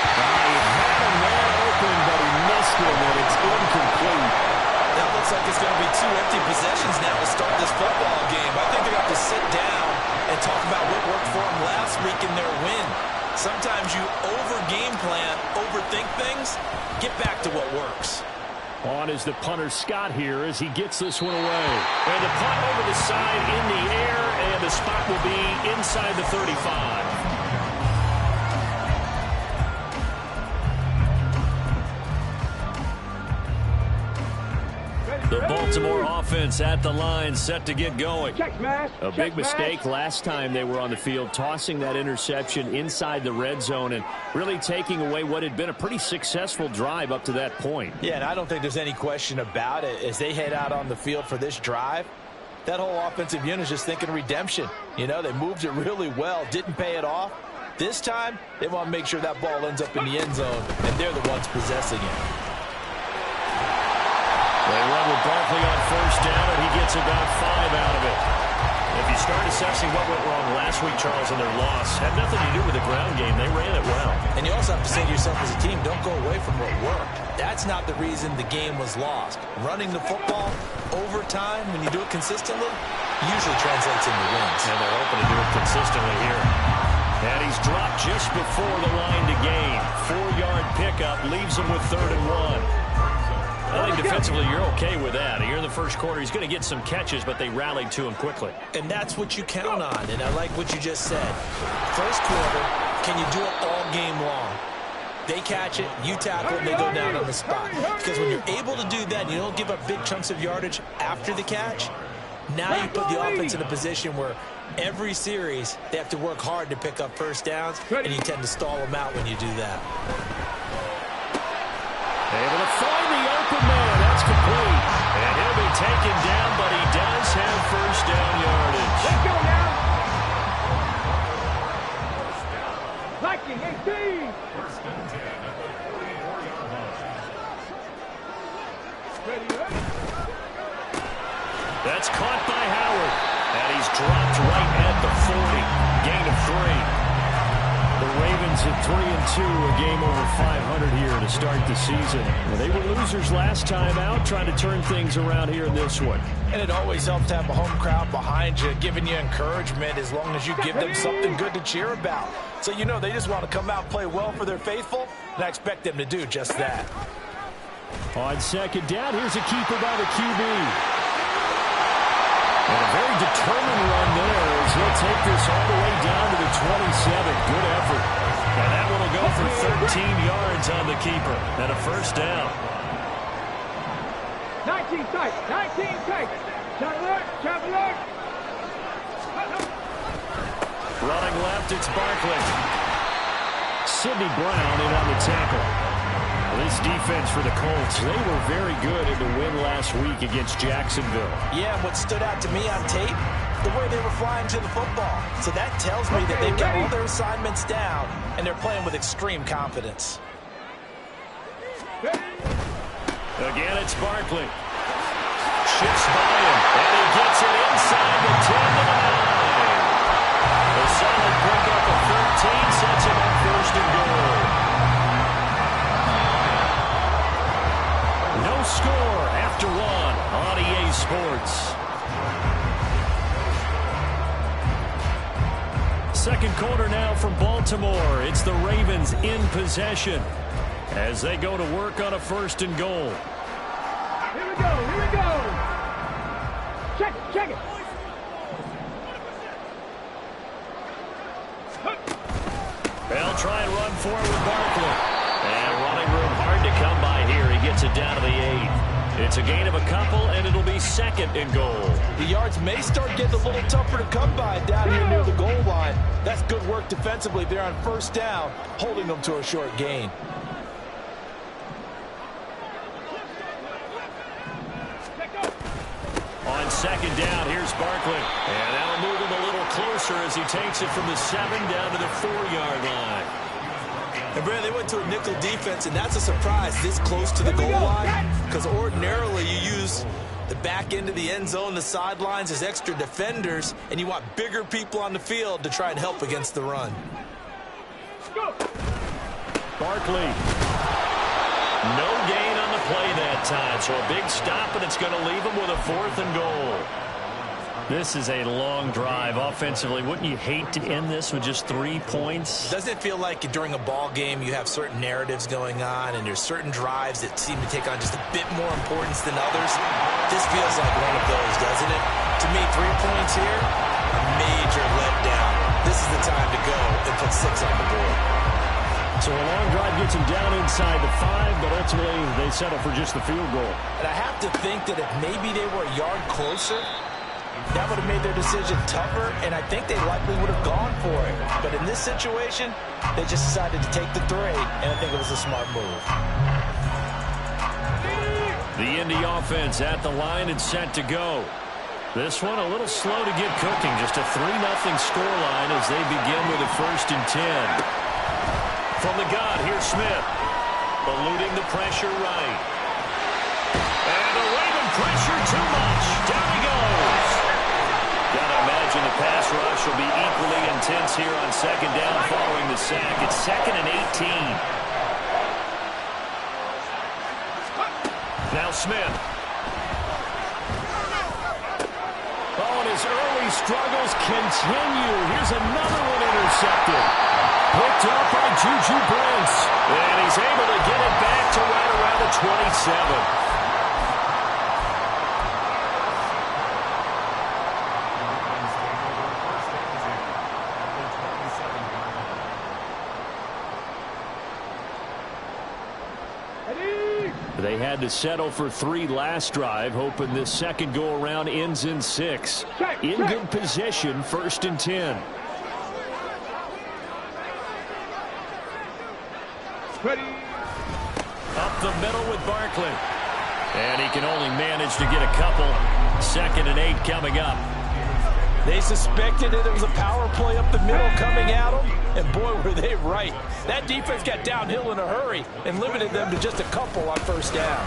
He had a man open, but he missed him, and it's incomplete. That looks like it's going to be 2 empty possessions now to start this football game. I think they're going to have to sit down and talk about what worked for them last week in their win. Sometimes you over-game plan, overthink things, get back to what works. On is the punter Scott here as he gets this one away. And the punt over the side in the air, and the spot will be inside the 35. The Baltimore offense at the line, set to get going. A big mistake last time they were on the field, tossing that interception inside the red zone and really taking away what had been a pretty successful drive up to that point. Yeah, and I don't think there's any question about it. As they head out on the field for this drive, that whole offensive unit is just thinking redemption. You know, they moved it really well, didn't pay it off. This time, they want to make sure that ball ends up in the end zone, and they're the ones possessing it. They run with Barkley on first down, and he gets about 5 out of it. If you start assessing what went wrong last week, Charles, in their loss, had nothing to do with the ground game. They ran it well. And you also have to say to yourself as a team, don't go away from what worked. That's not the reason the game was lost. Running the football over time, when you do it consistently, usually translates into wins. And they're hoping to do it consistently here. And he's dropped just before the line to gain. 4-yard pickup leaves him with 3rd and 1. I think defensively you're okay with that. Here in the first quarter, he's going to get some catches, but they rallied to him quickly. And that's what you count on, and I like what you just said. First quarter, can you do it all game long? They catch it, you tackle it, and they go down on the spot. Because when you're able to do that, and you don't give up big chunks of yardage after the catch, now you put the offense in a position where every series they have to work hard to pick up first downs, and you tend to stall them out when you do that. Able to find the open man. That's complete. And he'll be taken down, but he does have first down yardage. Let's go now. Liking 18. First and 10 at the 34-yard line. Ready, ready. That's caught by Howard. And he's dropped right at the 40. Gain of 3. The Ravens at 3-2, a game over 500 here to start the season. Well, they were losers last time out, trying to turn things around here in this one. And it always helps to have a home crowd behind you, giving you encouragement as long as you give them something good to cheer about. So you know they just want to come out and play well for their faithful, and I expect them to do just that. On second down, here's a keeper by the QB. And a very determined run there as he'll take this all the way down to the 27. Good effort. And that one will go for 13 yards on the keeper and a first down. 19 tight, 19 tight. Traveler. Running left, it's Barkley. Sidney Brown in on the tackle. This defense for the Colts, they were very good in the win last week against Jacksonville. Yeah, what stood out to me on tape, the way they were flying to the football. So that tells me that they've got all their assignments down, and they're playing with extreme confidence. Again, it's Barkley. Shifts by him, and he gets it inside the 10 to the 9. A solid pickup of 13 sets him up first and goal. No score after one on EA Sports. Second quarter now from Baltimore. It's the Ravens in possession as they go to work on a first and goal. Here we go. Check it. They'll try and run forward with Barkley. And running room hard to come by here. He gets it down to the 8. It's a gain of a couple, and it'll be second and goal. The yards may start getting a little tougher to come by down here near the goal line. That's good work defensively there on first down, holding them to a short gain. On second down, here's Barkley. And that'll move him a little closer as he takes it from the 7 down to the 4-yard line. And Brad, they went to a nickel defense, and that's a surprise this close to the goal line, because ordinarily you use the back end of the end zone, the sidelines as extra defenders, and you want bigger people on the field to try and help against the run. Barkley. No gain on the play that time, so a big stop, and it's going to leave him with a 4th and goal. This is a long drive offensively. Wouldn't you hate to end this with just 3 points? Doesn't it feel like during a ball game you have certain narratives going on and there's certain drives that seem to take on just a bit more importance than others? This feels like one of those, doesn't it? To me, 3 points here, a major letdown. This is the time to go and put 6 on the board. So a long drive gets him down inside the 5, but ultimately they settle for just the field goal. And I have to think that if maybe they were a yard closer, that would have made their decision tougher, and I think they likely would have gone for it. But in this situation, they just decided to take the 3, and I think it was a smart move. The Indy offense at the line and set to go. This one a little slow to get cooking. Just a 3-0 scoreline as they begin with a 1st and 10. From the gun, here's Smith. Eluding the pressure right. And the Raven pressure too much. Down he goes. Gotta imagine the pass rush will be equally intense here on second down following the sack. It's 2nd and 18. Now Smith. Oh, and his early struggles continue. Here's another one intercepted. Picked up by Juju Brents. And he's able to get it back to right around the 27. They had to settle for 3 last drive, hoping this second go-around ends in 6. In good position, 1st and 10. Ready. Up the middle with Barkley. And he can only manage to get a couple. 2nd and 8 coming up. They suspected that it was a power play up the middle coming at them, and boy, were they right. That defense got downhill in a hurry and limited them to just a couple on first down.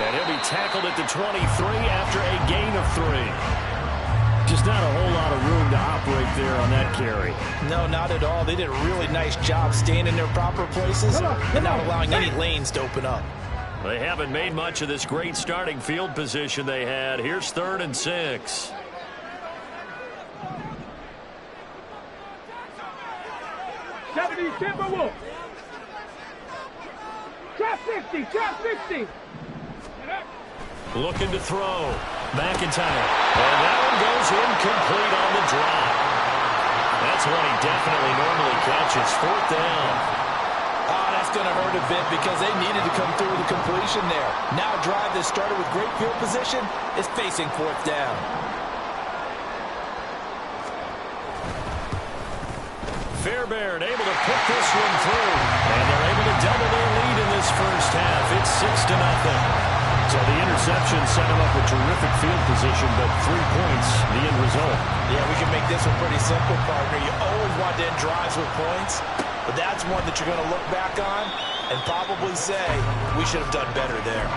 And he'll be tackled at the 23 after a gain of 3. Just not a whole lot of room to operate there on that carry. No, not at all. They did a really nice job staying in their proper places and not allowing any lanes to open up. They haven't made much of this great starting field position they had. Here's 3rd and 6. Timberwolf. Trap 50. Looking to throw. McIntyre. And that one goes incomplete on the drop. That's one he definitely normally catches. 4th down. Oh, that's going to hurt a bit because they needed to come through with a completion there. Now a drive that started with great field position is facing 4th down. Fairbairn able to put this one through. And they're able to double their lead in this first half. It's 6-0. So the interception set him up with terrific field position, but 3 points, the end result. Yeah, we can make this one pretty simple, partner. You always want to end drives with points, but that's one that you're going to look back on and probably say, we should have done better there.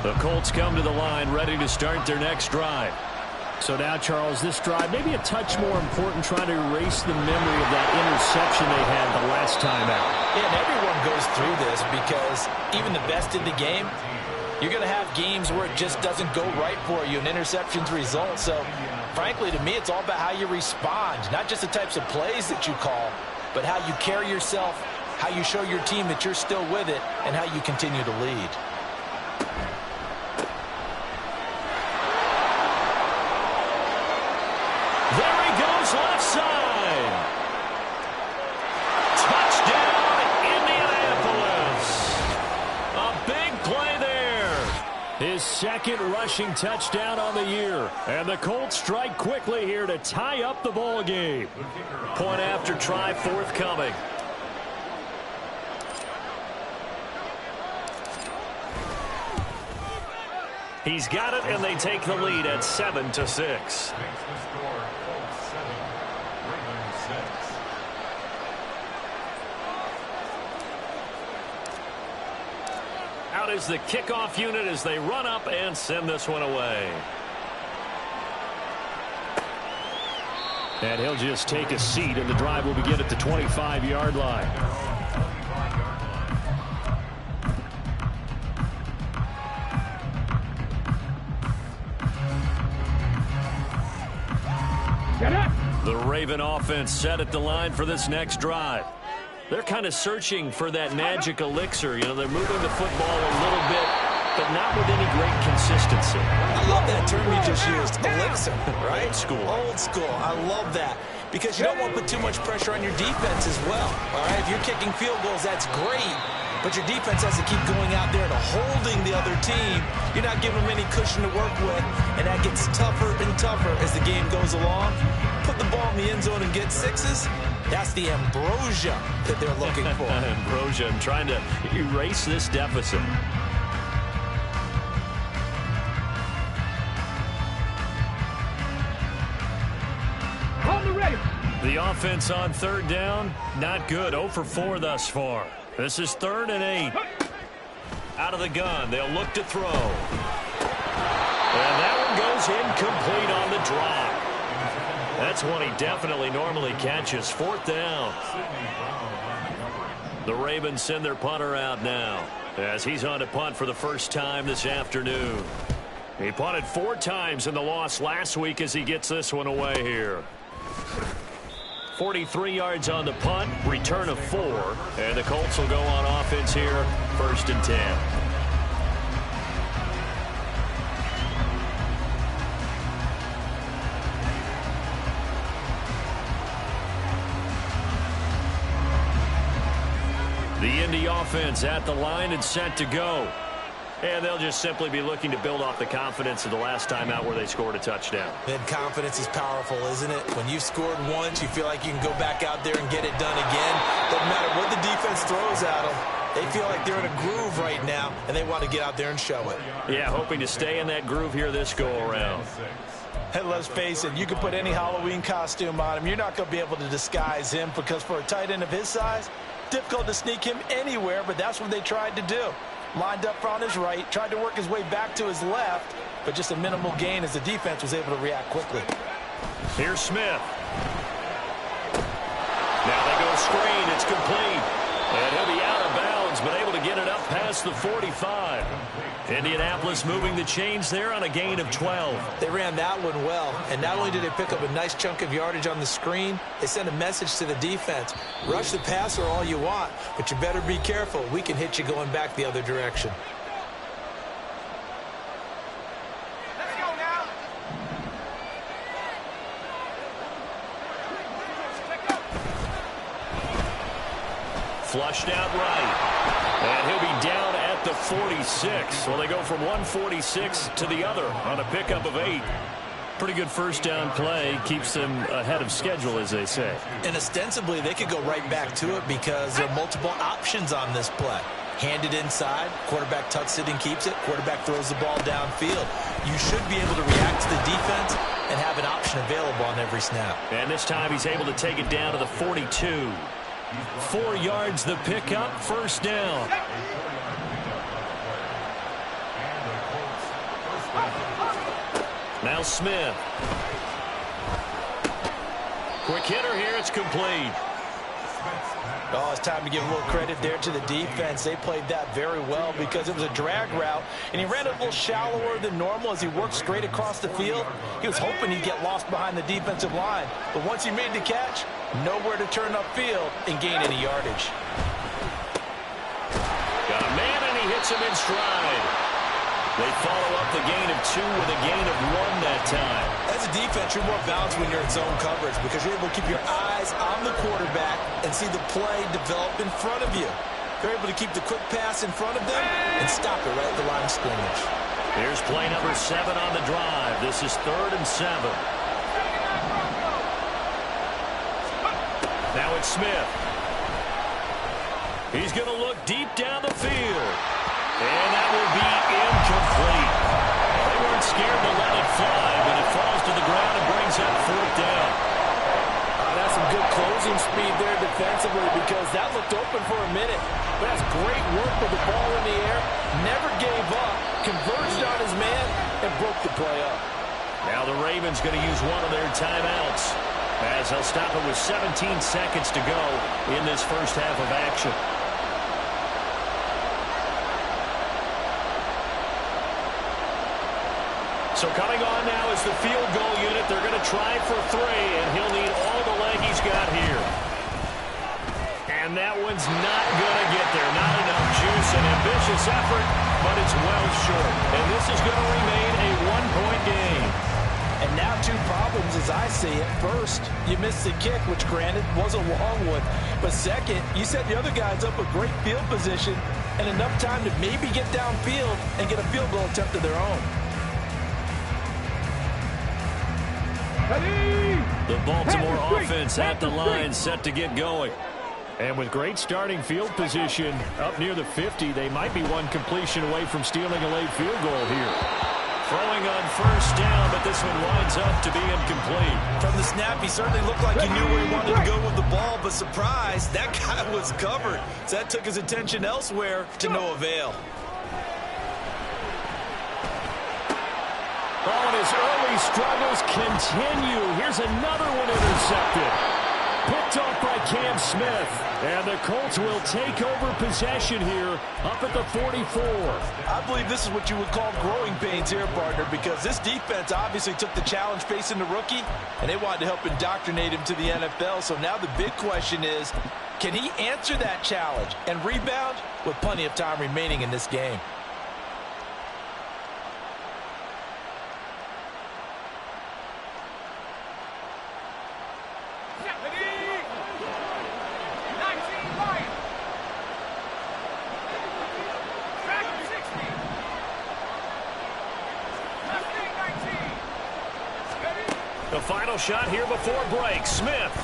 The Colts come to the line, ready to start their next drive. So now, Charles, this drive maybe a touch more important, trying to erase the memory of that interception they had the last time out. Yeah, and everyone goes through this because even the best in the game, you're going to have games where it just doesn't go right for you, and interceptions result. So, frankly, to me, it's all about how you respond, not just the types of plays that you call, but how you carry yourself, how you show your team that you're still with it, and how you continue to lead. There he goes, left side. Touchdown, Indianapolis. A big play there. His 2nd rushing touchdown on the year. And the Colts strike quickly here to tie up the ball game. Point after try forthcoming. He's got it, and they take the lead at 7-6. Out is the kickoff unit as they run up and send this one away. And he'll just take a seat, and the drive will begin at the 25-yard line. The Raven offense set at the line for this next drive. They're kind of searching for that magic elixir. You know, they're moving the football a little bit, but not with any great consistency. I love that term you just used, elixir, right? Old school. Old school. I love that. Because you don't want to put too much pressure on your defense as well. All right, if you're kicking field goals, that's great. But your defense has to keep going out there and holding the other team. You're not giving them any cushion to work with, and that gets tougher and tougher as the game goes along. Put the ball in the end zone and get 6s. That's the ambrosia that they're looking for. Ambrosia, I'm trying to erase this deficit. The offense on 3rd down, not good. 0 for 4 thus far. This is 3rd and 8. Out of the gun, they'll look to throw. And that one goes incomplete on the drop. That's one he definitely normally catches. 4th down. The Ravens send their punter out now as he's on to punt for the first time this afternoon. He punted 4 times in the loss last week as he gets this one away here. 43 yards on the punt, return of 4, and the Colts will go on offense here, 1st and 10. The Indy offense at the line and set to go. And they'll just simply be looking to build off the confidence of the last time out where they scored a touchdown. Then confidence is powerful, isn't it? When you've scored once, you feel like you can go back out there and get it done again. Doesn't matter what the defense throws at them. They feel like they're in a groove right now, and they want to get out there and show it. Yeah, hoping to stay in that groove here this go-around. And let's face it, you can put any Halloween costume on him. You're not going to be able to disguise him because for a tight end of his size, difficult to sneak him anywhere, but that's what they tried to do. Lined up on his right, tried to work his way back to his left, but just a minimal gain as the defense was able to react quickly. Here's Smith. Now they go screen. It's complete. And he'll be out of bounds been able to get it up past the 45. Indianapolis moving the chains there on a gain of 12. They ran that one well, and not only did they pick up a nice chunk of yardage on the screen, they sent a message to the defense. Rush the passer all you want, but you better be careful. We can hit you going back the other direction. Flushed out right. And he'll be down at the 46. Well, they go from 146 to the other on a pickup of 8. Pretty good first down play. Keeps them ahead of schedule, as they say. And ostensibly, they could go right back to it because there are multiple options on this play. Hand it inside. Quarterback tucks it and keeps it. Quarterback throws the ball downfield. You should be able to react to the defense and have an option available on every snap. And this time he's able to take it down to the 42. 4 yards the pickup, first down. Now Smith. Quick hitter here, it's complete. Oh, it's time to give a little credit there to the defense. They played that very well because it was a drag route, and he ran it a little shallower than normal as he worked straight across the field. He was hoping he'd get lost behind the defensive line, but once he made the catch, nowhere to turn upfield and gain any yardage. Got a man, and he hits him in stride. They follow up the gain of 2 with a gain of 1 that time. As a defense, you're more balanced when you're in zone coverage because you're able to keep your eyes on the quarterback and see the play develop in front of you. You're able to keep the quick pass in front of them and stop it right at the line of scrimmage. Here's play number 7 on the drive. This is 3rd and 7. Now it's Smith. He's going to look deep down the field. And that will be incomplete. They weren't scared to let it fly, but it falls to the ground and brings up 4th down. That's some good closing speed there defensively because that looked open for a minute. But that's great work with the ball in the air. Never gave up, converged on his man, and broke the play up. Now the Ravens going to use one of their timeouts as they'll stop it with 17 seconds to go in this first half of action. So coming on now is the field goal unit. They're going to try for 3, and he'll need all the leg he's got here. And that one's not going to get there. Not enough juice, an ambitious effort, but it's well short. And this is going to remain a 1-point game. And now 2 problems as I see it. First, you missed the kick, which granted was a long one. But second, you set the other guys up with great field position and enough time to maybe get downfield and get a field goal attempt of their own. The Baltimore offense at the line, set to get going. And with great starting field position up near the 50, they might be one completion away from stealing a late field goal here. Throwing on first down, but this one winds up to be incomplete. From the snap, he certainly looked like he knew where he wanted to go with the ball, but surprise, that guy was covered. So that took his attention elsewhere to no avail. Oh, and his early struggles continue. Here's another one intercepted. Picked off by Cam Smith. And the Colts will take over possession here up at the 44. I believe this is what you would call growing pains here, partner, because this defense obviously took the challenge facing the rookie, and they wanted to help indoctrinate him to the NFL. So now the big question is, can he answer that challenge and rebound with plenty of time remaining in this game? The final shot here before break. Smith.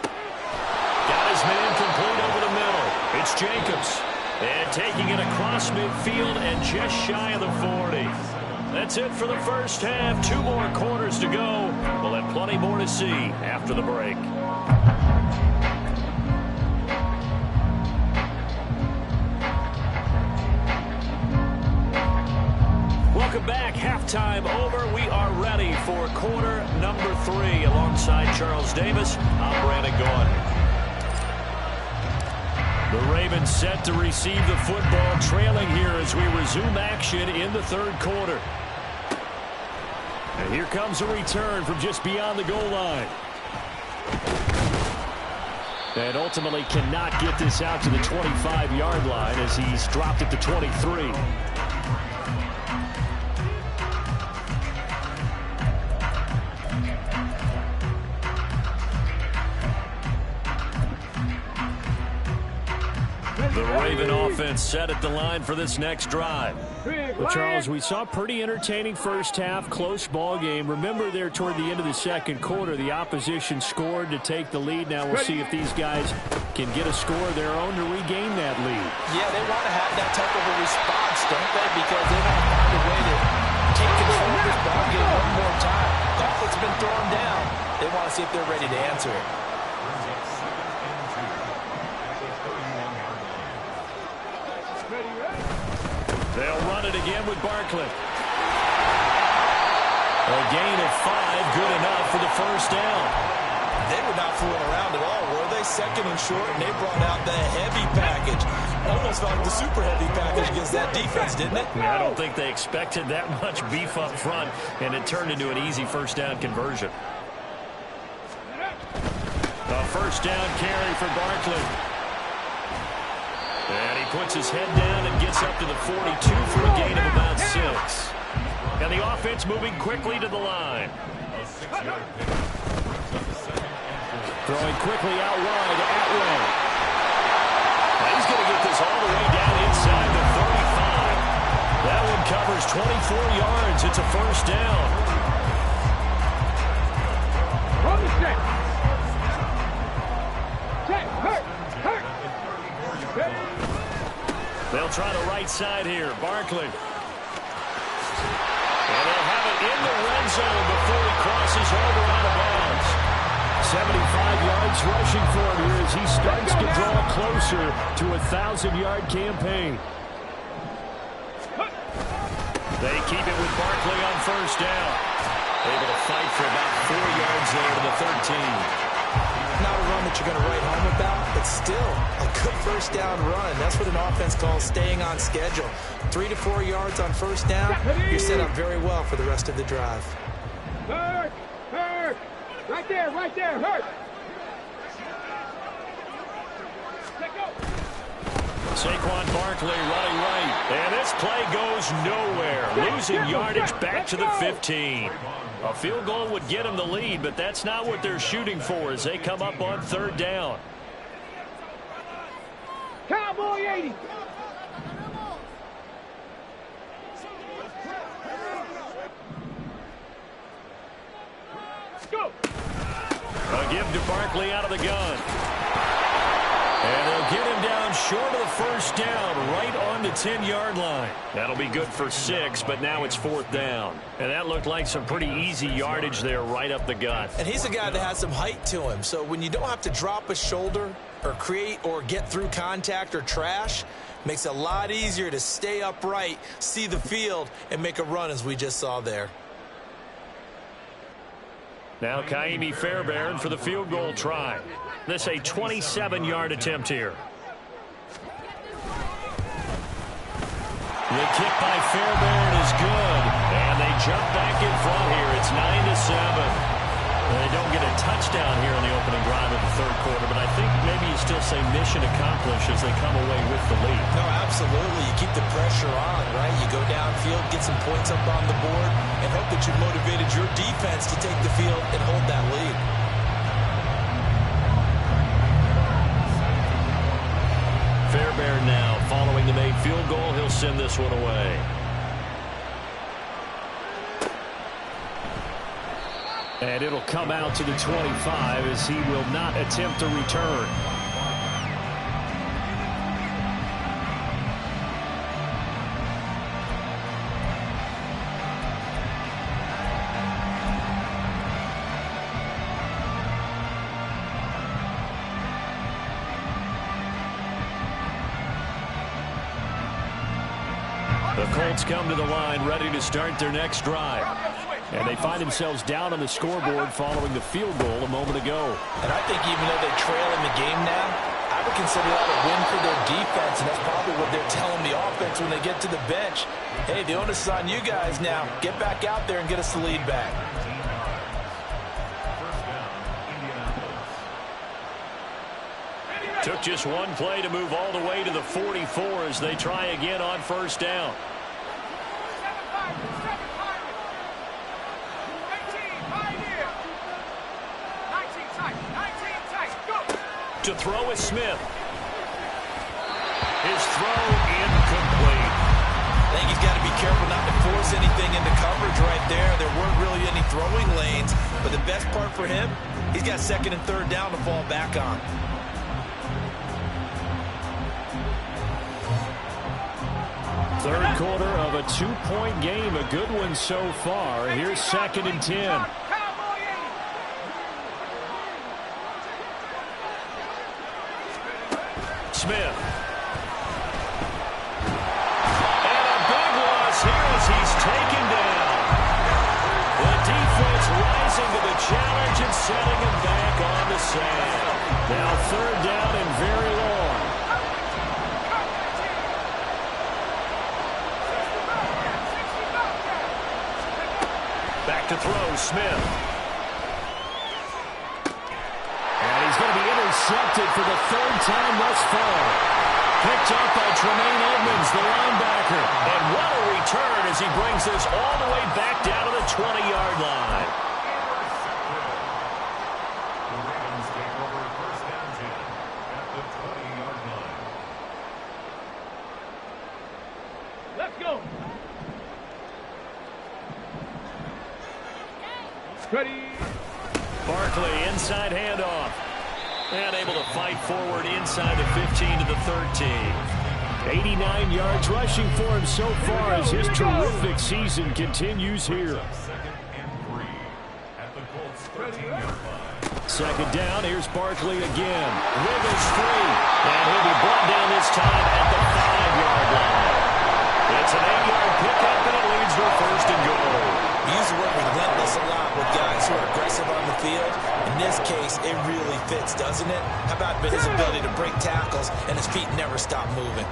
Got his man complete over the middle. It's Jacobs. And taking it across midfield and just shy of the 40. That's it for the first half. 2 more quarters to go. We'll have plenty more to see after the break. Welcome back. Halftime over. We are ready for quarter number 3. Alongside Charles Davis, I'm Brandon Gaudin. The Ravens set to receive the football, trailing here as we resume action in the third quarter. And here comes a return from just beyond the goal line. And ultimately cannot get this out to the 25-yard line as he's dropped it to 23. The Raven offense set at the line for this next drive. Well, Charles, we saw a pretty entertaining first half, close ball game. Remember there toward the end of the second quarter, the opposition scored to take the lead. Now we'll see if these guys can get a score of their own to regain that lead. Yeah, they want to have that type of a response, don't they? Because they want to find a way to take control of this ball game one more time. Gauntlet's been thrown down. They want to see if they're ready to answer it. They'll run it again with Barkley. A gain of 5, good enough for the first down. They were not fooling around at all, were they? Second and short, and they brought out the heavy package. Almost like the super heavy package against that defense, didn't it? Yeah, I don't think they expected that much beef up front, and it turned into an easy first down conversion. A first down carry for Barkley. And he puts his head down and gets up to the 42 for a gain of about 6. And the offense moving quickly to the line. Throwing quickly out wide to Atwell. Now he's going to get this all the way down inside the 35. That one covers 24 yards. It's a first down. Run the check. Check. Hurt. They'll try the right side here. Barkley. And they'll have it in the red zone before he crosses over out of bounds. 75 yards rushing for him here as he starts to draw closer to a 1,000-yard campaign. They keep it with Barkley on first down. Able to fight for about 4 yards there to the 13. Not a run that you're going to write home about, but still a good first down run. That's what an offense calls staying on schedule. 3 to 4 yards on first down, you're set up very well for the rest of the drive. Hurt. Right there, hurt. Let go. Saquon Barkley running right. And this play goes nowhere. Losing yardage back to the 15. A field goal would get them the lead, but that's not what they're shooting for as they come up on third down. Cowboy 80. Go. A give to Barkley out of the gun. And they'll get him down short of the first down, right on the 10-yard line. That'll be good for 6, but now it's fourth down. And that looked like some pretty easy yardage there right up the gut. And he's a guy that has some height to him, so when you don't have to drop a shoulder or create or get through contact or trash, makes it a lot easier to stay upright, see the field, and make a run as we just saw there. Now Kaimi Fairbairn for the field goal try. This a 27-yard attempt here. The kick by Fairbairn is good. And they jump back in front here. It's 9-7. They don't get a touchdown here in the opening drive of the third quarter, but I think maybe you still say mission accomplished as they come away with the lead. No, absolutely. You keep the pressure on, right? You go downfield, get some points up on the board, and hope that you motivated your defense to take the field and hold that lead. Fairbairn now following the made field goal. He'll send this one away. And it'll come out to the 25 as he will not attempt to return. The Colts come to the line ready to start their next drive. And they find themselves down on the scoreboard following the field goal a moment ago. And I think even though they trail in the game now, I I would consider that a win for their defense, and that's probably what they're telling the offense when they get to the bench. Hey, the onus is on you guys now. Get back out there and get us the lead back. Took just one play to move all the way to the 44 as they try again on first down. To throw is Smith. His throw incomplete. I think he's got to be careful not to force anything into coverage right there. There weren't really any throwing lanes, but the best part for him, he's got second and third down to fall back on. Third quarter of a two-point game, a good one so far. Here's second and 10. Smith. And a big loss here as he's taken down. The defense rising to the challenge and setting him back on the sand. Now third down and very long. Back to throw, Smith. And he's going to be intercepted for the third time thus far. Picked up by Tremaine Edmonds, the linebacker. And what a return as he brings this all the way back down to the 20-yard line. The Ravens take over first and 10 at the 20-yard line. Let's go. Ready. Barkley, inside handoff. And able to fight forward inside the 15 to the 13. 89 yards rushing for him so far as his terrific season continues here. Second and 3 at the Colts 13-yard line. Second down, here's Barkley again. Wiggles free. And he'll be brought down this time at the 5-yard line. It's an 8-yard pickup, and it leads to a first and goal. We use the word relentless a lot with guys who are aggressive on the field. In this case, it really fits, doesn't it? How about his ability to break tackles and his feet never stop moving?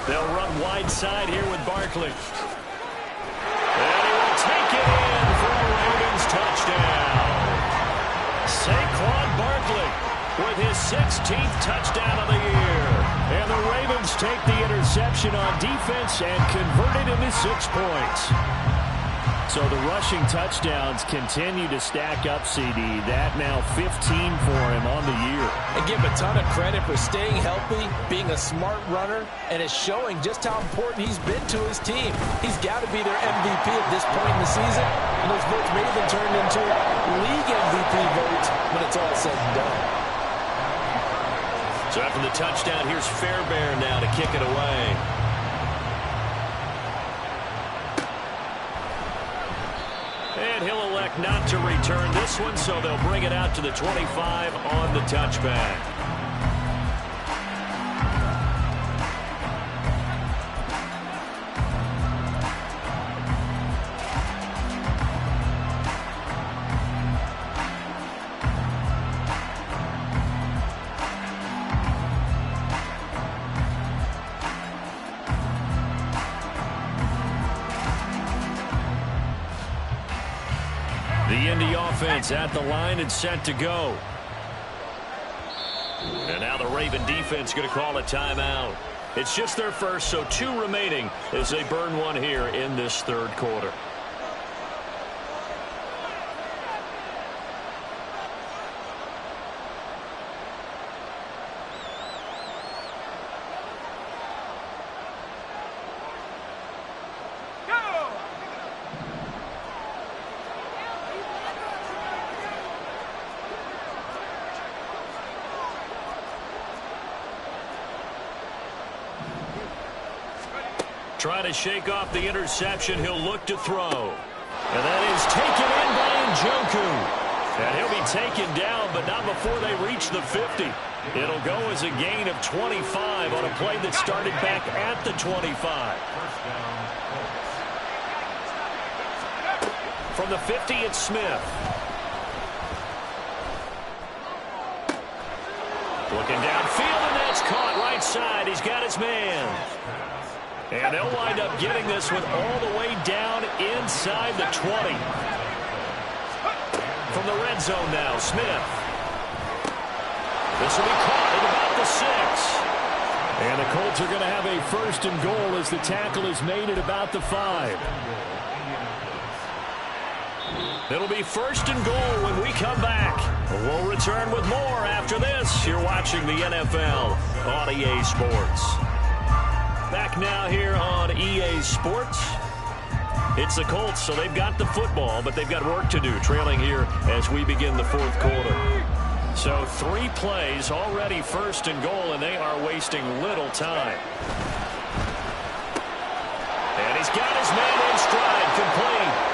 They'll run wide side here with Barkley. And he will take it in for a Ravens touchdown. Saquon Barkley with his 16th touchdown of the year. And the Ravens take the interception on defense and convert it into 6 points. So the rushing touchdowns continue to stack up, CD. That now 15 for him on the year. And give him a ton of credit for staying healthy, being a smart runner, and is showing just how important he's been to his team. He's got to be their MVP at this point in the season, and those votes may have been turned into league MVP votes when it's all said and done. So after the touchdown, here's Fairbairn now to kick it away. And he'll elect not to return this one, so they'll bring it out to the 25 on the touchback. The Indy offense at the line and set to go. And now the Raven defense going to call a timeout. It's just their first, so 2 remaining as they burn one here in this third quarter. Trying to shake off the interception. He'll look to throw. And that is taken in by Njoku. And he'll be taken down, but not before they reach the 50. It'll go as a gain of 25 on a play that started back at the 25. From the 50, it's Smith. Looking downfield, and that's caught right side. He's got his man. And they'll wind up getting this one all the way down inside the 20. From the red zone now, Smith. This will be caught at about the 6. And the Colts are going to have a first and goal as the tackle is made at about the 5. It'll be first and goal when we come back. We'll return with more after this. You're watching the NFL on EA Sports. Back now here on EA Sports. It's the Colts, so they've got the football, but they've got work to do, trailing here as we begin the fourth quarter. So 3 plays, already first and goal, and they are wasting little time. And he's got his man in stride, complete.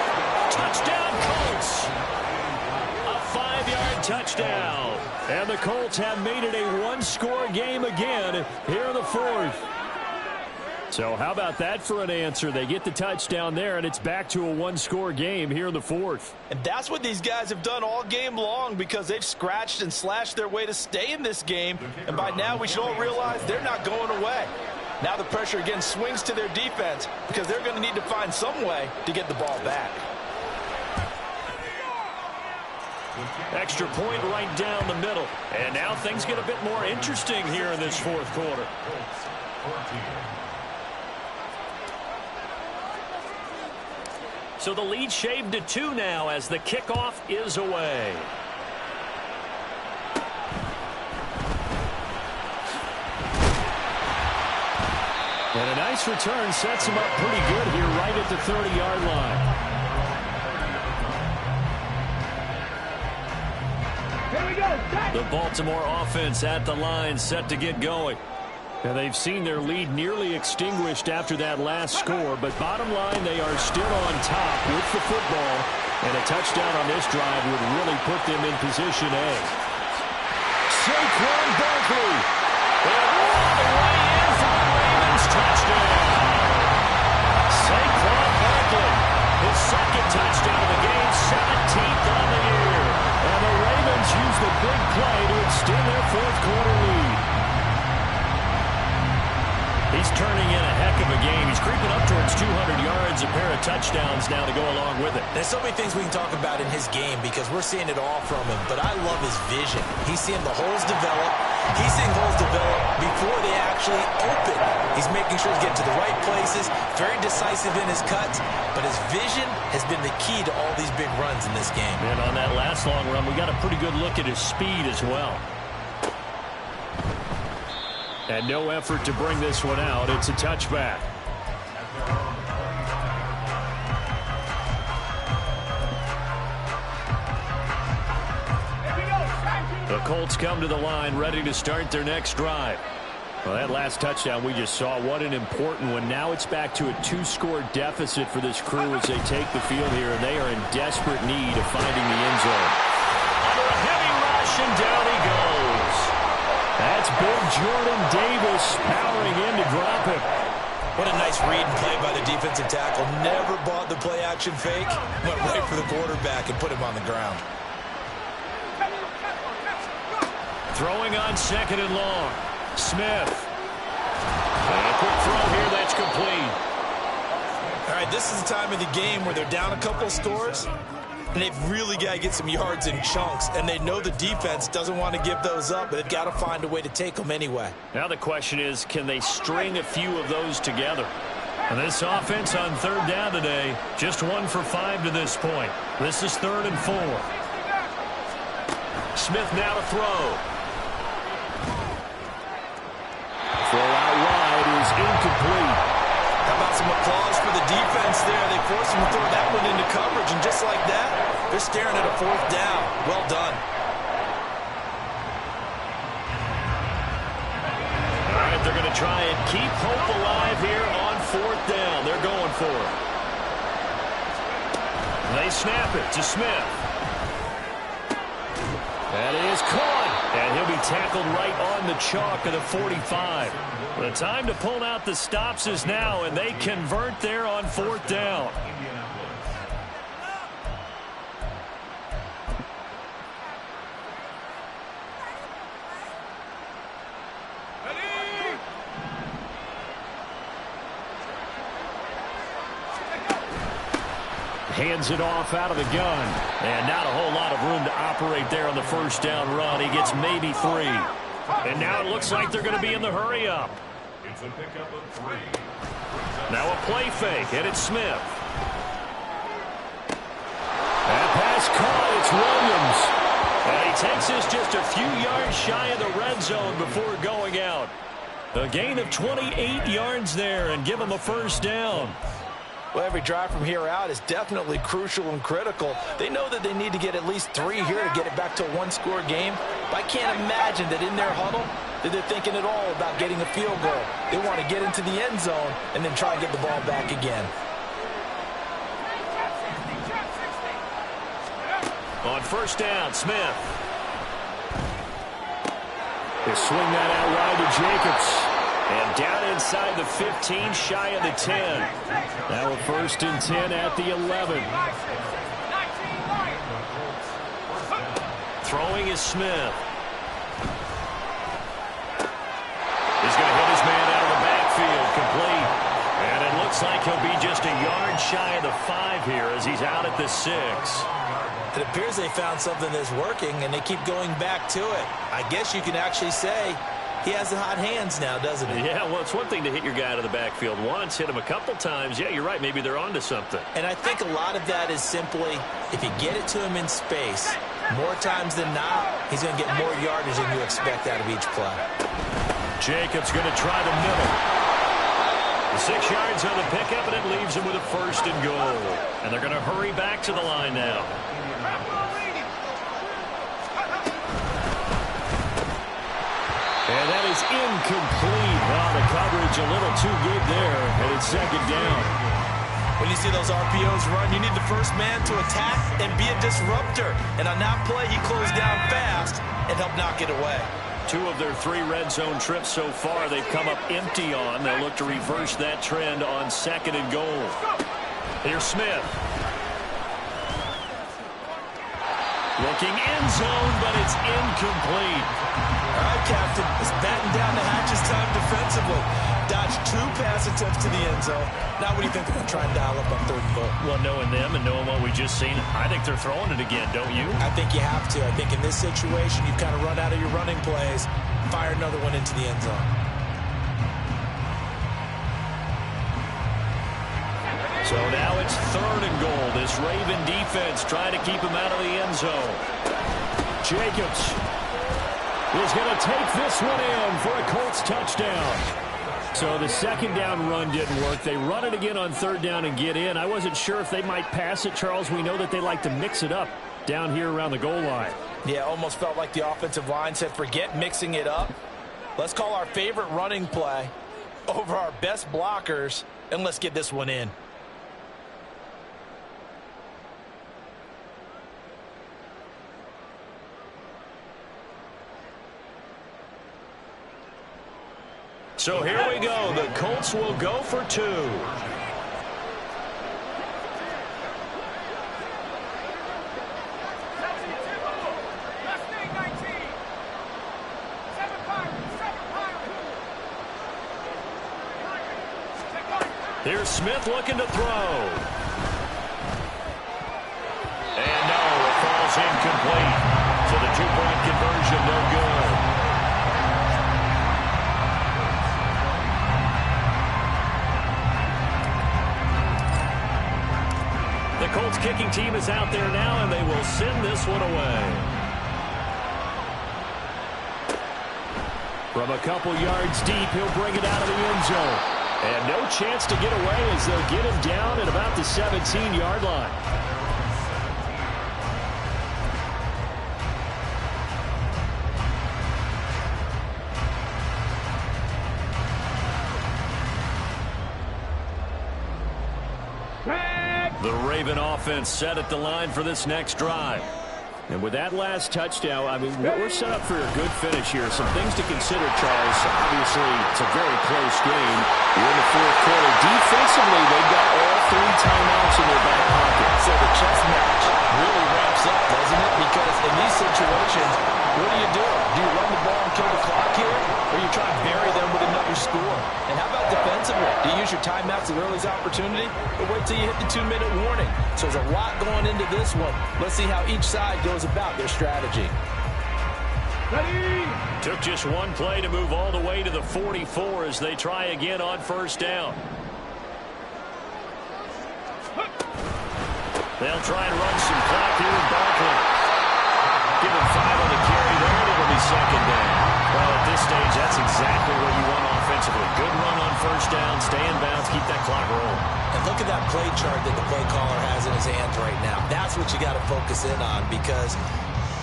Touchdown, Colts. A 5-yard touchdown. And the Colts have made it a 1-score game again here in the fourth. So how about that for an answer? They get the touchdown there, and it's back to a 1-score game here in the fourth. And that's what these guys have done all game long, because they've scratched and slashed their way to stay in this game. And by now we should all realize they're not going away. Now the pressure again swings to their defense, because they're going to need to find some way to get the ball back. Extra point right down the middle. And now things get a bit more interesting here in this fourth quarter. So the lead shaved to 2 now as the kickoff is away. And a nice return sets him up pretty good here right at the 30-yard line. The Baltimore offense at the line, set to get going. And they've seen their lead nearly extinguished after that last score, but bottom line, they are still on top with the football, and a touchdown on this drive would really put them in position A. Saquon Barkley, and all the way in for the Ravens touchdown. Saquon Barkley, his second touchdown of the game, 17th on the year. And the Ravens use the big play to extend their fourth quarter lead. He's turning in a heck of a game. He's creeping up towards 200 yards, a pair of touchdowns now to go along with it. There's so many things we can talk about in his game because we're seeing it all from him, but I love his vision. He's seeing the holes develop. He's seeing holes develop before they actually open. He's making sure he's getting to the right places, very decisive in his cuts, but his vision has been the key to all these big runs in this game. And on that last long run, we got a pretty good look at his speed as well. And no effort to bring this one out. It's a touchback. The Colts come to the line ready to start their next drive. Well, that last touchdown we just saw, what an important one. Now it's back to a 2-score deficit for this crew as they take the field here, and they are in desperate need of finding the end zone. Under a heavy rush, and down he goes. That's big Jordan Davis powering in to drop him. What a nice read and play by the defensive tackle. Never bought the play-action fake. Went right for the quarterback and put him on the ground. Throwing on second and long. Smith. And a quick throw here that's complete. All right, this is the time of the game where they're down a couple scores, and they've really got to get some yards in chunks, and they know the defense doesn't want to give those up, but they've got to find a way to take them anyway. Now the question is, can they string a few of those together? And this offense on third down today, just 1 for 5 to this point. This is 3rd and 4. Smith now to throw. Throw out wide is incomplete. How about some applause for the defense there? They forced him to throw that one into coverage, and just like that, they're staring at a 4th down. Well done. All right, they're going to try and keep hope alive here on 4th down. They're going for it. They snap it to Smith. That is caught, and he'll be tackled right on the chalk of the 45. The time to pull out the stops is now, and they convert there on 4th down. Hands it off out of the gun. And not a whole lot of room to operate there on the first down run. He gets maybe 3. And now it looks like they're going to be in the hurry-up. It's a pickup of 3. Now a play fake, and it's Smith. That pass caught. It's Williams. And he takes this just a few yards shy of the red zone before going out. A gain of 28 yards there and give him a first down. Well, every drive from here out is definitely crucial and critical. They know that they need to get at least 3 here to get it back to a one-score game. But I can't imagine that in their huddle that they're thinking at all about getting a field goal. They want to get into the end zone and then try and get the ball back again. On first down, Smith. They swing that out wide to Jacobs. And down inside the 15, shy of the 10. Now a first and 10 at the 11. Throwing is Smith. He's going to hit his man out of the backfield, complete. And it looks like he'll be just a yard shy of the 5 here as he's out at the 6. It appears they found something that's working, and they keep going back to it. I guess you can actually say he has the hot hands now, doesn't he? Yeah, well, it's one thing to hit your guy out of the backfield once, hit him a couple times. Yeah, you're right. Maybe they're onto something. And I think a lot of that is simply if you get it to him in space, more times than not, he's going to get more yardage than you expect out of each play. Jacobs going to try the middle. 6 yards on the pickup, and it leaves him with a first and goal. And they're going to hurry back to the line now. And that is incomplete. Wow, the coverage a little too good there, and it's second down. When you see those RPOs run, you need the first man to attack and be a disruptor. And on that play, he closed down fast and helped knock it away. 2 of their 3 red zone trips so far they've come up empty on. They'll look to reverse that trend on second and goal. Here's Smith. Looking end zone, but it's incomplete. All right, Captain. It's batten down the hatches time defensively. Dodged 2 pass attempts to the end zone. Now what do you think they're going to try and dial up on 3rd and goal? Well, knowing them and knowing what we just seen, I think they're throwing it again, don't you? I think you have to. I think in this situation, you've kind of run out of your running plays. Fire another one into the end zone. So now it's 3rd and goal. This Raven defense trying to keep him out of the end zone. Jacobs is going to take this one in for a Colts touchdown. So the second down run didn't work. They run it again on 3rd down and get in. I wasn't sure if they might pass it, Charles. We know that they like to mix it up down here around the goal line. Yeah, almost felt like the offensive line said, forget mixing it up. Let's call our favorite running play over our best blockers, and let's get this one in. So here we go. The Colts will go for 2. Here's Smith looking to throw. And no, it falls incomplete. So the 2-point conversion no good. The Colts kicking team is out there now, and they will send this one away. From a couple yards deep, he'll bring it out of the end zone. And no chance to get away as they'll get him down at about the 17-yard line. The Raven offense set at the line for this next drive. And with that last touchdown, I mean, we're set up for a good finish here. Some things to consider, Charles. Obviously, it's a very close game. We're in the 4th quarter. Defensively, they've got all 3 timeouts in their back pocket. So the chess match really ramps up, doesn't it? Because in these situations, what do? Do you run the ball and kill the clock here? Or you try and bury them with another score? And how about defensively? Do you use your timeouts at early as opportunity? Or wait until you hit the 2-minute warning. So there's a lot going into this one. Let's see how each side goes about their strategy. Ready? Took just one play to move all the way to the 44 as they try again on first down. They'll try and run some clock here with Barkley. Give him 5 on the carry there, and it'll be second down. Well, at this stage, that's exactly what you want offensively. Good run on first down, stay in bounds, keep that clock rolling. And look at that play chart that the play caller has in his hands right now. That's what you got to focus in on, because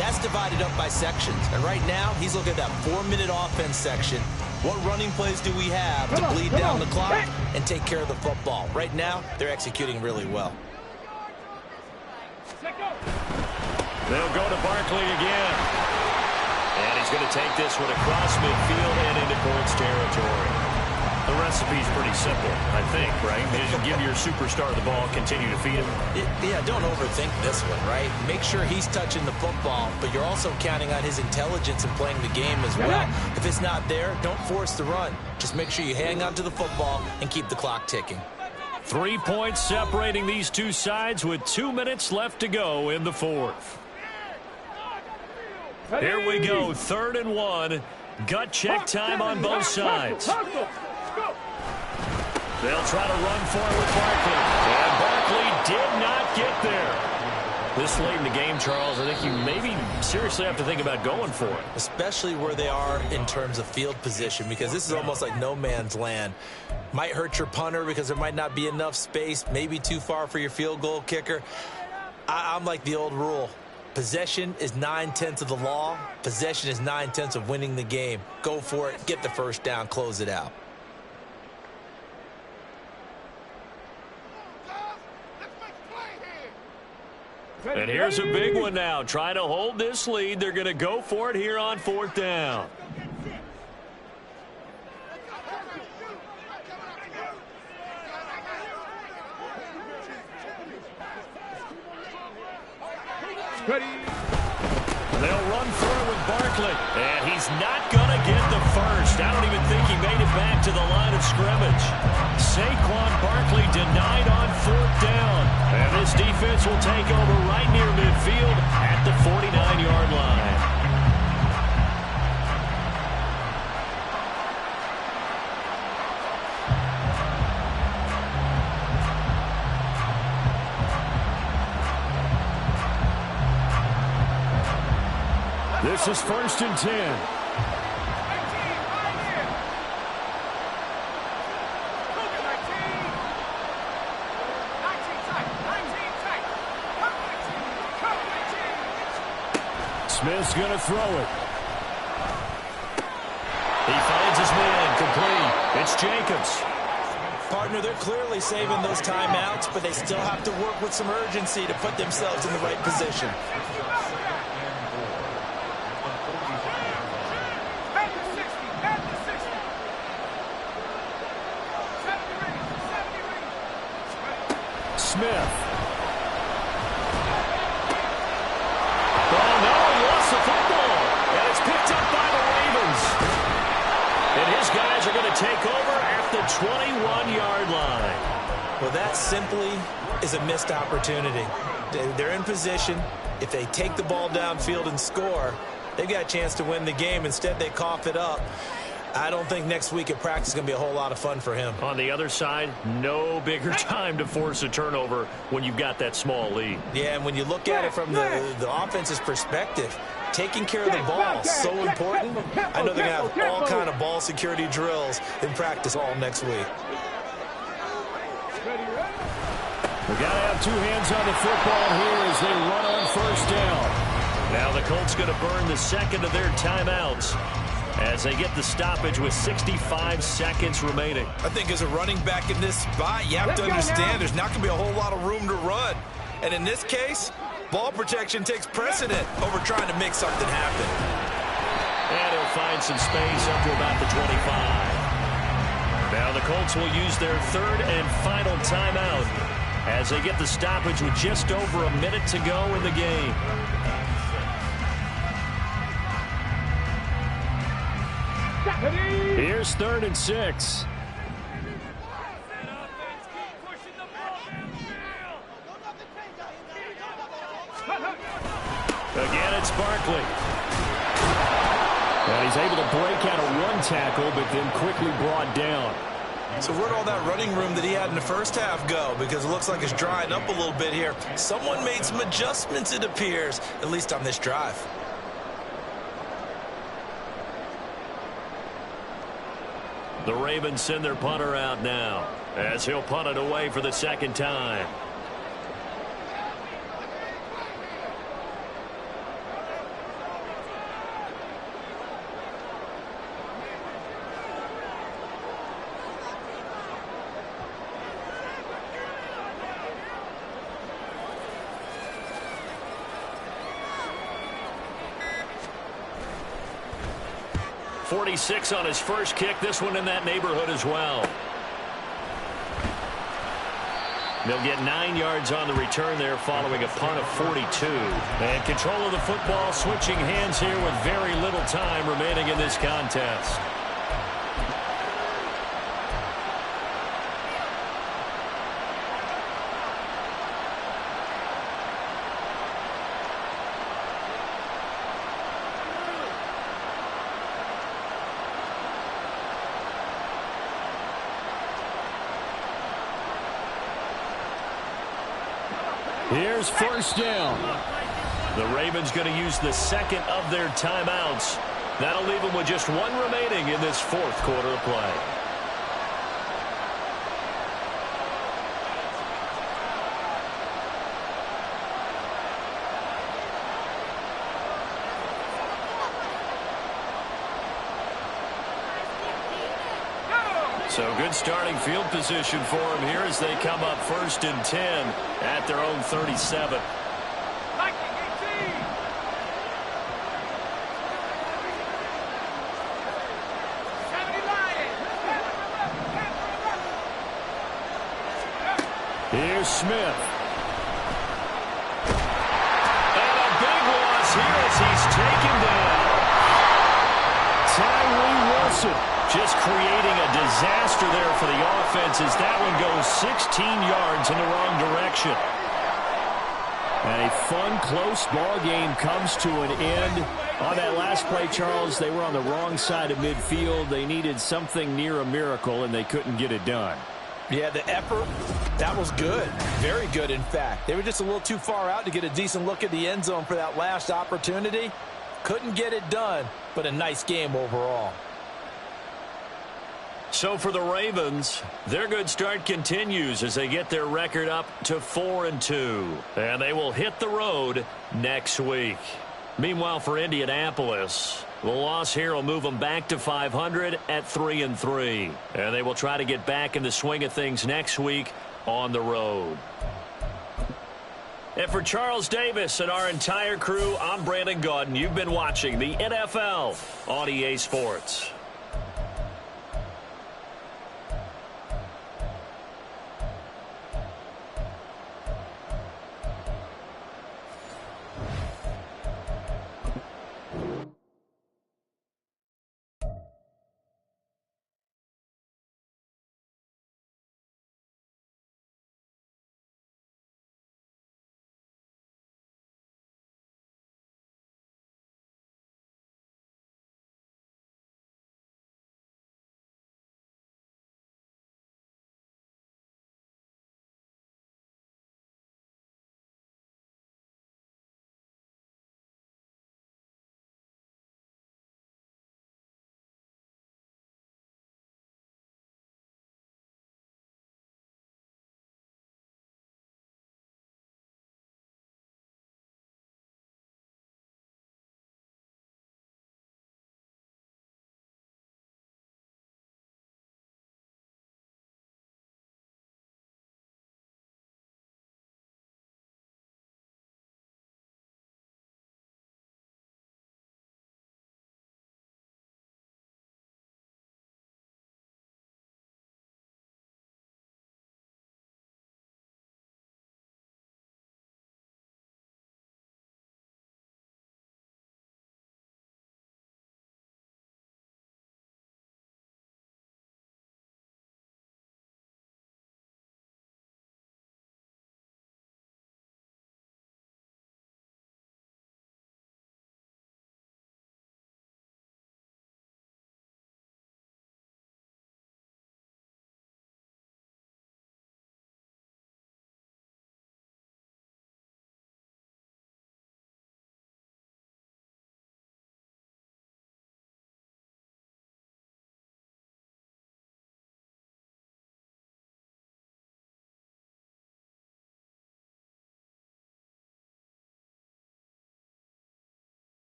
that's divided up by sections. And right now, he's looking at that 4-minute offense section. What running plays do we have to bleed down the clock and take care of the football? Right now, they're executing really well. They'll go to Barkley again. And he's going to take this one across midfield and into Colts territory. The recipe's pretty simple, I think, right? Just give your superstar the ball, continue to feed him. Yeah, don't overthink this one, right? Make sure he's touching the football, but you're also counting on his intelligence in playing the game as well. If it's not there, don't force the run. Just make sure you hang on to the football and keep the clock ticking. 3 points separating these two sides with 2 minutes left to go in the fourth. Here we go, 3rd and 1. Gut check time on both sides. They'll try to run for it with Barkley. And Barkley did not get there. This late in the game, Charles, I think you maybe seriously have to think about going for it. Especially where they are in terms of field position, because this is almost like no man's land. Might hurt your punter because there might not be enough space, maybe too far for your field goal kicker. I'm like the old rule. Possession is 9/10 of the law. Possession is 9/10 of winning the game. Go for it. Get the first down. Close it out. And here's a big one now. Trying to hold this lead. They're going to go for it here on 4th down. Ready? They'll run for it with Barkley. And he's not going to get the first. I don't even think he made it back to the line of scrimmage. Saquon Barkley denied on 4th down. And this defense will take over right near midfield at the 49-yard line. This is 1st and 10. Smith's going to throw it. He finds his man complete. It's Jacobs. Partner, they're clearly saving those timeouts, but they still have to work with some urgency to put themselves in the right position. Smith. Oh, no, he lost the football. And it's picked up by the Ravens. And his guys are going to take over at the 21-yard line. Well, that simply is a missed opportunity. They're in position. If they take the ball downfield and score, they've got a chance to win the game. Instead, they cough it up. I don't think next week at practice is going to be a whole lot of fun for him. On the other side, no bigger time to force a turnover when you've got that small lead. Yeah, and when you look at it from the offense's perspective, taking care of the ball is so important. I know they're going to have all kind of ball security drills in practice all next week. We've got to have two hands on the football here as they run on first down. Now the Colts going to burn the second of their timeouts as they get the stoppage with 65 seconds remaining. I think as a running back in this spot, you have to understand there's not going to be a whole lot of room to run. And in this case, ball protection takes precedent over trying to make something happen. And he'll find some space up to about the 25. Now the Colts will use their third and final timeout as they get the stoppage with just over a minute to go in the game. Here's 3rd and 6. Again, it's Barkley. And he's able to break out of one tackle, but then quickly brought down. So where'd all that running room that he had in the first half go? Because it looks like it's drying up a little bit here. Someone made some adjustments, it appears, at least on this drive. The Ravens send their punter out now as he'll punt it away for the second time. .46 on his first kick. This one in that neighborhood as well. They'll get 9 yards on the return there following a punt of 42. And control of the football switching hands here with very little time remaining in this contest. Here's first down. The Ravens going to use the second of their timeouts. That'll leave them with just one remaining in this fourth quarter of play. So good starting field position for them here as they come up 1st and 10 at their own 37. Here's Smith. And a big loss here as he's taken down. Tyree Wilson. Just creating a disaster there for the offense as that one goes 16 yards in the wrong direction. And a fun, close ball game comes to an end. On that last play, Charles, they were on the wrong side of midfield. They needed something near a miracle, and they couldn't get it done. Yeah, the effort, that was good. Very good, in fact. They were just a little too far out to get a decent look at the end zone for that last opportunity. Couldn't get it done, but a nice game overall. So for the Ravens, their good start continues as they get their record up to 4-2. And they will hit the road next week. Meanwhile, for Indianapolis, the loss here will move them back to 500 at 3-3. And they will try to get back in the swing of things next week on the road. And for Charles Davis and our entire crew, I'm Brandon Gaudin. You've been watching the NFL on EA Sports.